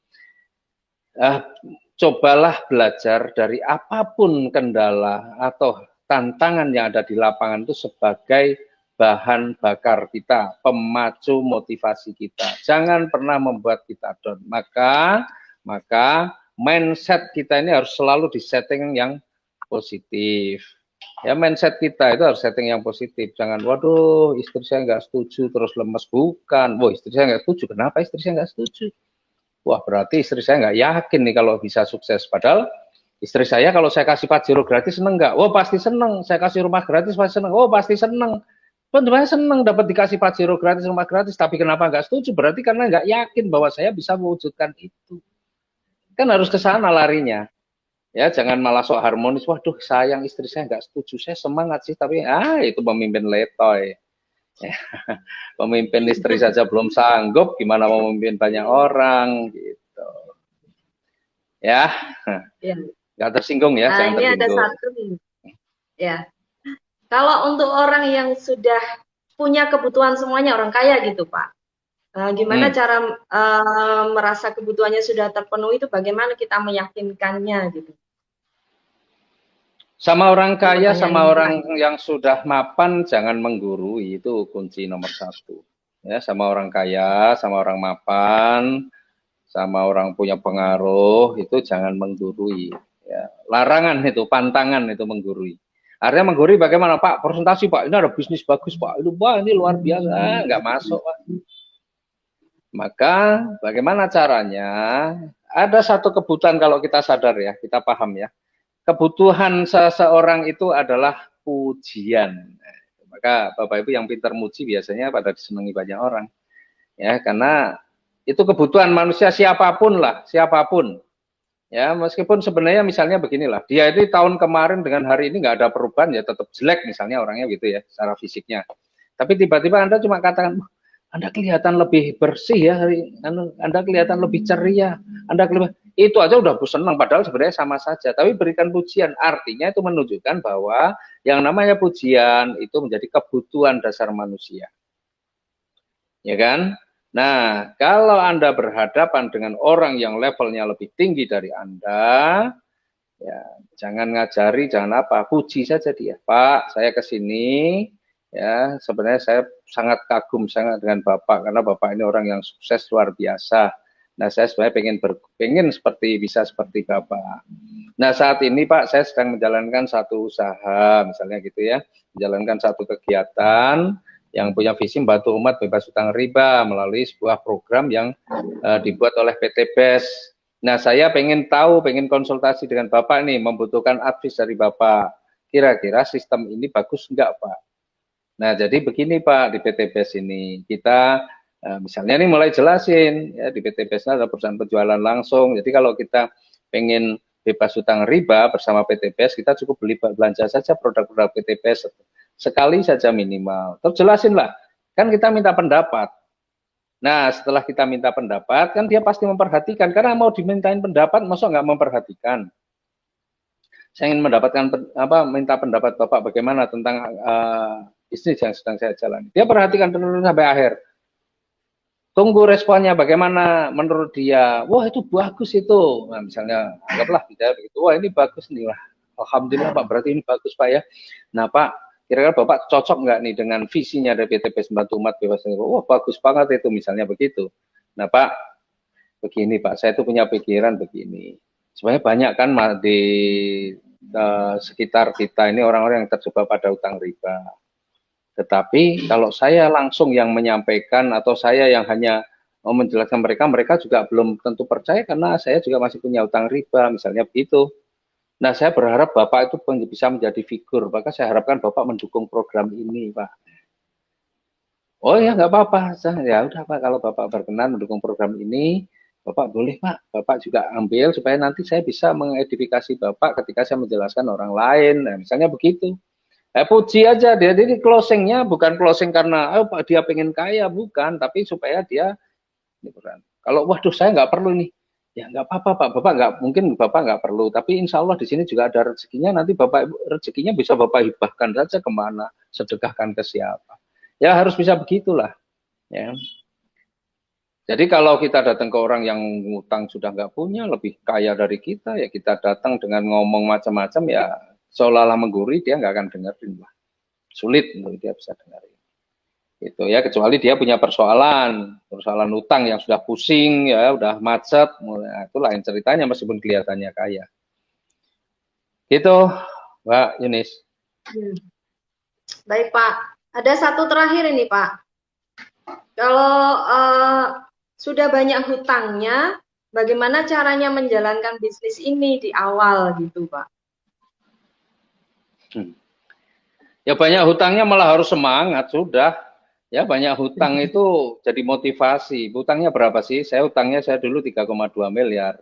cobalah belajar dari apapun kendala atau tantangan yang ada di lapangan itu sebagai bahan bakar kita, pemacu motivasi kita. Jangan pernah membuat kita down. Maka mindset kita ini harus selalu di setting yang positif. Ya mindset kita itu harus setting yang positif. Jangan, waduh istri saya nggak setuju terus lemes. Bukan, wah istri saya nggak setuju. Kenapa istri saya nggak setuju? Wah berarti istri saya nggak yakin nih kalau bisa sukses. Padahal istri saya kalau saya kasih Pajero gratis seneng nggak? Oh pasti seneng. Saya kasih rumah gratis pasti seneng. Oh pasti seneng. Teman-teman seneng dapat dikasih Pajero gratis, rumah gratis. Tapi kenapa nggak setuju? Berarti karena nggak yakin bahwa saya bisa mewujudkan itu. Kan harus ke sana larinya. Ya jangan malah sok harmonis. Waduh sayang istri saya nggak setuju. Saya semangat sih tapi itu pemimpin letoy. Ya, pemimpin istri saja belum sanggup, gimana mau memimpin banyak orang gitu. Ya, Ya. nggak tersinggung ya, Nah, jangan ini ada tersinggung. satu nih. Ya. Kalau untuk orang yang sudah punya kebutuhan semuanya, orang kaya gitu, Pak. Gimana cara merasa kebutuhannya sudah terpenuhi itu bagaimana kita meyakinkannya gitu. Sama orang Itu kaya, pertanyaan sama yang orang terakhir. yang sudah mapan, jangan menggurui, itu kunci nomor satu. Ya, sama orang kaya, sama orang mapan, sama orang punya pengaruh, itu jangan menggurui. Ya, larangan itu, pantangan itu menggurui. Artinya menggurui bagaimana Pak? Presentasi Pak, ini ada bisnis bagus Pak, itu wah ini luar biasa, nggak masuk Pak. Maka bagaimana caranya? Ada satu kebutuhan kalau kita sadar ya, kita paham ya. Kebutuhan seseorang itu adalah pujian. Maka Bapak Ibu yang pintar muji biasanya pada disenangi banyak orang. Ya, karena itu kebutuhan manusia siapapun lah, siapapun. Ya, meskipun sebenarnya misalnya beginilah, dia itu tahun kemarin dengan hari ini nggak ada perubahan ya tetap jelek misalnya orangnya gitu ya, secara fisiknya. Tapi tiba-tiba Anda cuma katakan, Anda kelihatan lebih bersih ya, Anda kelihatan lebih ceria, Anda kelihatan, itu aja udah senang, padahal sebenarnya sama saja. Tapi berikan pujian, artinya itu menunjukkan bahwa yang namanya pujian itu menjadi kebutuhan dasar manusia. Ya kan? Nah, kalau Anda berhadapan dengan orang yang levelnya lebih tinggi dari Anda, ya jangan ngajari, jangan apa, puji saja dia. Pak, saya ke sini, ya sebenarnya saya sangat kagum sangat dengan Bapak, karena Bapak ini orang yang sukses luar biasa. Nah, saya sebenarnya pengen seperti bisa seperti Bapak. Nah, saat ini Pak, saya sedang menjalankan satu usaha, misalnya gitu ya, menjalankan satu kegiatan yang punya visi membantu umat bebas hutang riba melalui sebuah program yang dibuat oleh PT BES. Nah, saya pengen tahu, pengen konsultasi dengan Bapak nih, membutuhkan advice dari Bapak. Kira-kira sistem ini bagus enggak, Pak? Nah, jadi begini Pak, di PTBS ini kita misalnya ini mulai jelasin ya, di PTBS ada perusahaan penjualan langsung. Jadi kalau kita pengen bebas hutang riba bersama PTBS, kita cukup beli belanja saja produk-produk PTBS sekali saja minimal. Terus jelasin lah, kan kita minta pendapat. Nah, setelah kita minta pendapat, kan dia pasti memperhatikan. Karena mau dimintain pendapat, masa nggak memperhatikan? Saya ingin mendapatkan minta pendapat Bapak bagaimana tentang bisnis yang sedang saya jalani. Dia perhatikan terus sampai akhir. Tunggu responnya bagaimana menurut dia. Wah, itu bagus itu. Nah, misalnya anggaplah tidak begitu. Wah, ini bagus nih. Wah, alhamdulillah Pak, berarti ini bagus Pak ya. Nah, Pak, kira-kira Bapak cocok nggak nih dengan visinya dari PTBS Membantu Umat Bebas Narkoba? Wah, bagus banget itu misalnya begitu. Nah, Pak, begini Pak, saya itu punya pikiran begini. Sebenarnya banyak kan di sekitar kita ini orang-orang yang terjebak pada utang riba. Tetapi kalau saya langsung yang menyampaikan atau saya yang hanya menjelaskan mereka, mereka juga belum tentu percaya karena saya juga masih punya utang riba, misalnya begitu. Nah, saya berharap Bapak itu bisa menjadi figur, maka saya harapkan Bapak mendukung program ini, Pak. Oh ya, nggak apa-apa. Ya udah Pak, kalau Bapak berkenan mendukung program ini, Bapak boleh Pak. Bapak juga ambil supaya nanti saya bisa mengedifikasi Bapak ketika saya menjelaskan orang lain. Nah, misalnya begitu. Puji aja dia. Jadi closingnya bukan closing karena dia pengen kaya, bukan. Tapi supaya dia, kalau waduh saya nggak perlu nih. Ya nggak apa-apa Pak. Bapak nggak perlu. Tapi insya Allah di sini juga ada rezekinya. Nanti Bapak rezekinya bisa Bapak hibahkan saja kemana, sedekahkan ke siapa. Ya harus bisa begitulah. Ya. Jadi kalau kita datang ke orang yang ngutang sudah nggak punya, lebih kaya dari kita, ya kita datang dengan ngomong macam-macam, ya seolah-olah menggurui, dia nggak akan dengerin lah. Sulit untuk dia bisa dengerin. Itu ya, kecuali dia punya persoalan utang yang sudah pusing, ya udah macet, itu lain ceritanya meskipun kelihatannya kaya. Gitu, Mbak Yunis. Baik Pak, ada satu terakhir ini Pak. Kalau sudah banyak hutangnya, bagaimana caranya menjalankan bisnis ini di awal gitu Pak? Ya banyak hutangnya malah harus semangat, sudah. Ya banyak hutang itu jadi motivasi. Hutangnya berapa sih? Saya dulu 3,2 miliar.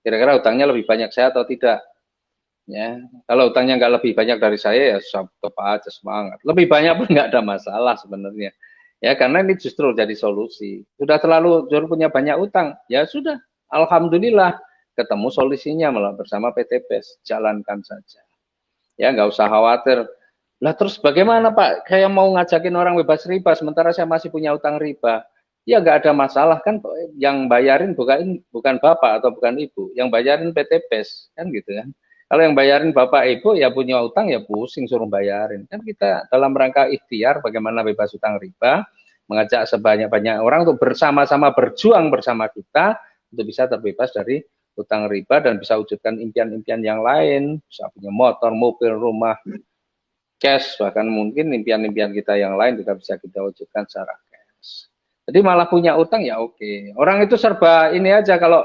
Kira-kira hutangnya lebih banyak saya atau tidak? Ya, kalau hutangnya nggak lebih banyak dari saya, ya tetap aja semangat. Lebih banyak pun nggak ada masalah sebenarnya. Ya, karena ini justru jadi solusi. Sudah terlalu punya banyak utang, ya sudah. Alhamdulillah, ketemu solusinya malah bersama PTBS. Jalankan saja. Ya, nggak usah khawatir. Lah terus bagaimana Pak? Kayak mau ngajakin orang bebas riba, sementara saya masih punya utang riba. Ya nggak ada masalah kan, yang bayarin bukan Bapak atau bukan Ibu, yang bayarin PTBS, kan gitu kan. Kalau yang bayarin Bapak Ibu ya punya utang ya pusing suruh bayarin. Kan kita dalam rangka ikhtiar bagaimana bebas utang riba, mengajak sebanyak-banyak orang untuk bersama-sama berjuang bersama kita untuk bisa terbebas dari utang riba dan bisa wujudkan impian-impian yang lain, bisa punya motor, mobil, rumah, cash, bahkan mungkin impian-impian kita yang lain juga bisa kita wujudkan secara cash. Jadi malah punya utang ya oke. Orang itu serba ini aja kalau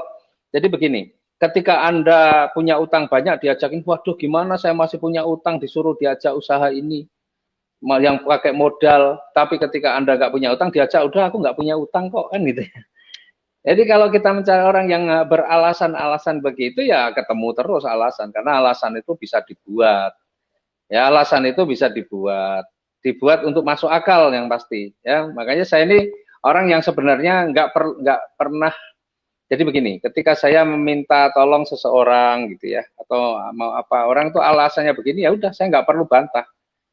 jadi begini. Ketika Anda punya utang banyak diajakin, waduh gimana saya masih punya utang disuruh diajak usaha ini yang pakai modal, tapi ketika Anda nggak punya utang diajak udah aku nggak punya utang kok kan gitu ya. Jadi kalau kita mencari orang yang beralasan-alasan begitu ya ketemu terus alasan karena alasan itu bisa dibuat. Ya alasan itu bisa dibuat untuk masuk akal yang pasti. Ya makanya saya ini orang yang sebenarnya nggak pernah. Jadi begini, ketika saya meminta tolong seseorang gitu ya, atau mau apa orang itu alasannya begini, ya udah saya nggak perlu bantah,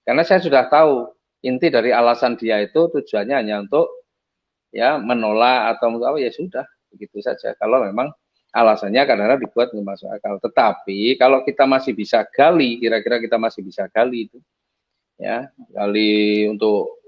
karena saya sudah tahu inti dari alasan dia itu tujuannya hanya untuk ya menolak atau apa ya sudah begitu saja. Kalau memang alasannya karena dibuat untuk masuk akal. Tetapi kalau kita masih bisa gali, kira-kira kita masih bisa gali itu, ya gali untuk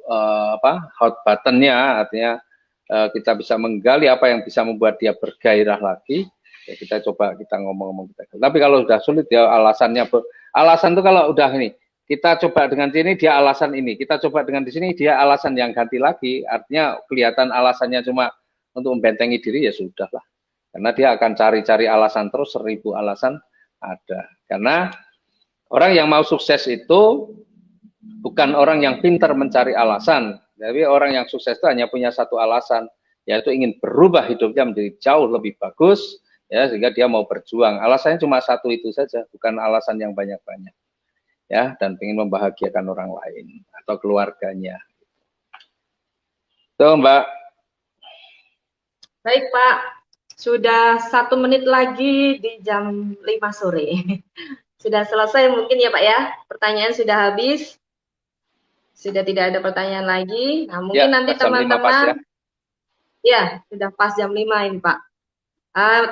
hot buttonnya, artinya kita bisa menggali apa yang bisa membuat dia bergairah lagi, ya kita coba kita ngomong-ngomong kita. Tapi kalau sudah sulit ya alasan itu kalau udah ini kita coba dengan sini dia alasan ini, kita coba dengan di sini dia alasan yang ganti lagi, artinya kelihatan alasannya cuma untuk membentengi diri ya sudahlah, karena dia akan cari-cari alasan terus, 1000 alasan ada. Karena orang yang mau sukses itu bukan orang yang pintar mencari alasan. Tapi orang yang sukses itu hanya punya satu alasan, yaitu ingin berubah hidupnya menjadi jauh lebih bagus, ya, sehingga dia mau berjuang. Alasannya cuma satu itu saja, bukan alasan yang banyak-banyak, ya, dan ingin membahagiakan orang lain atau keluarganya. Tuh, Mbak. Baik, Pak. Sudah 1 menit lagi di jam 5 sore. Sudah selesai mungkin ya, Pak ya? Pertanyaan sudah habis. Sudah tidak ada pertanyaan lagi. Nah, mungkin Ya, nanti pas jam 5 pas ya. teman-teman, ya, sudah pas jam 5 ini, Pak.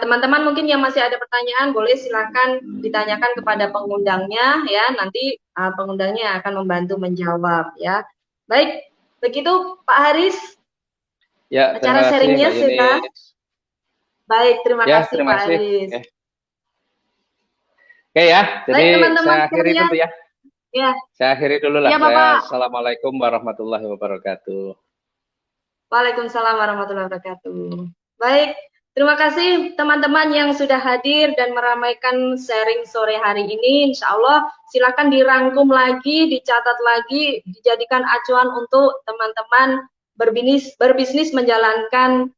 Teman-teman mungkin yang masih ada pertanyaan, boleh silakan ditanyakan kepada pengundangnya ya. Nanti pengundangnya akan membantu menjawab ya. Baik, begitu Pak Haris. Ya, Acara terima kasih sharingnya Mbak sudah. Yunis. Baik, terima Ya, kasih terima Pak kasih. Haris. Oke ya, jadi Baik teman-teman saya akhiri sekalian. dulu ya. Ya. Saya akhiri dulu lah. Ya, Saya Bapak. Assalamualaikum warahmatullahi wabarakatuh. Waalaikumsalam warahmatullahi wabarakatuh. Baik, terima kasih teman-teman yang sudah hadir dan meramaikan sharing sore hari ini. Insya Allah silakan dirangkum lagi, dicatat lagi, dijadikan acuan untuk teman-teman berbisnis menjalankan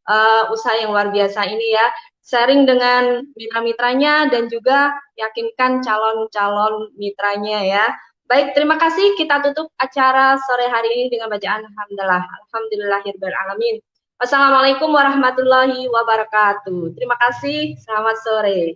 usaha yang luar biasa ini ya. Sharing dengan mitra-mitranya dan juga yakinkan calon-calon mitranya ya. Baik, terima kasih. Kita tutup acara sore hari ini dengan bacaan Alhamdulillah. Alhamdulillahirabbil alamin. Wassalamualaikum warahmatullahi wabarakatuh. Terima kasih. Selamat sore.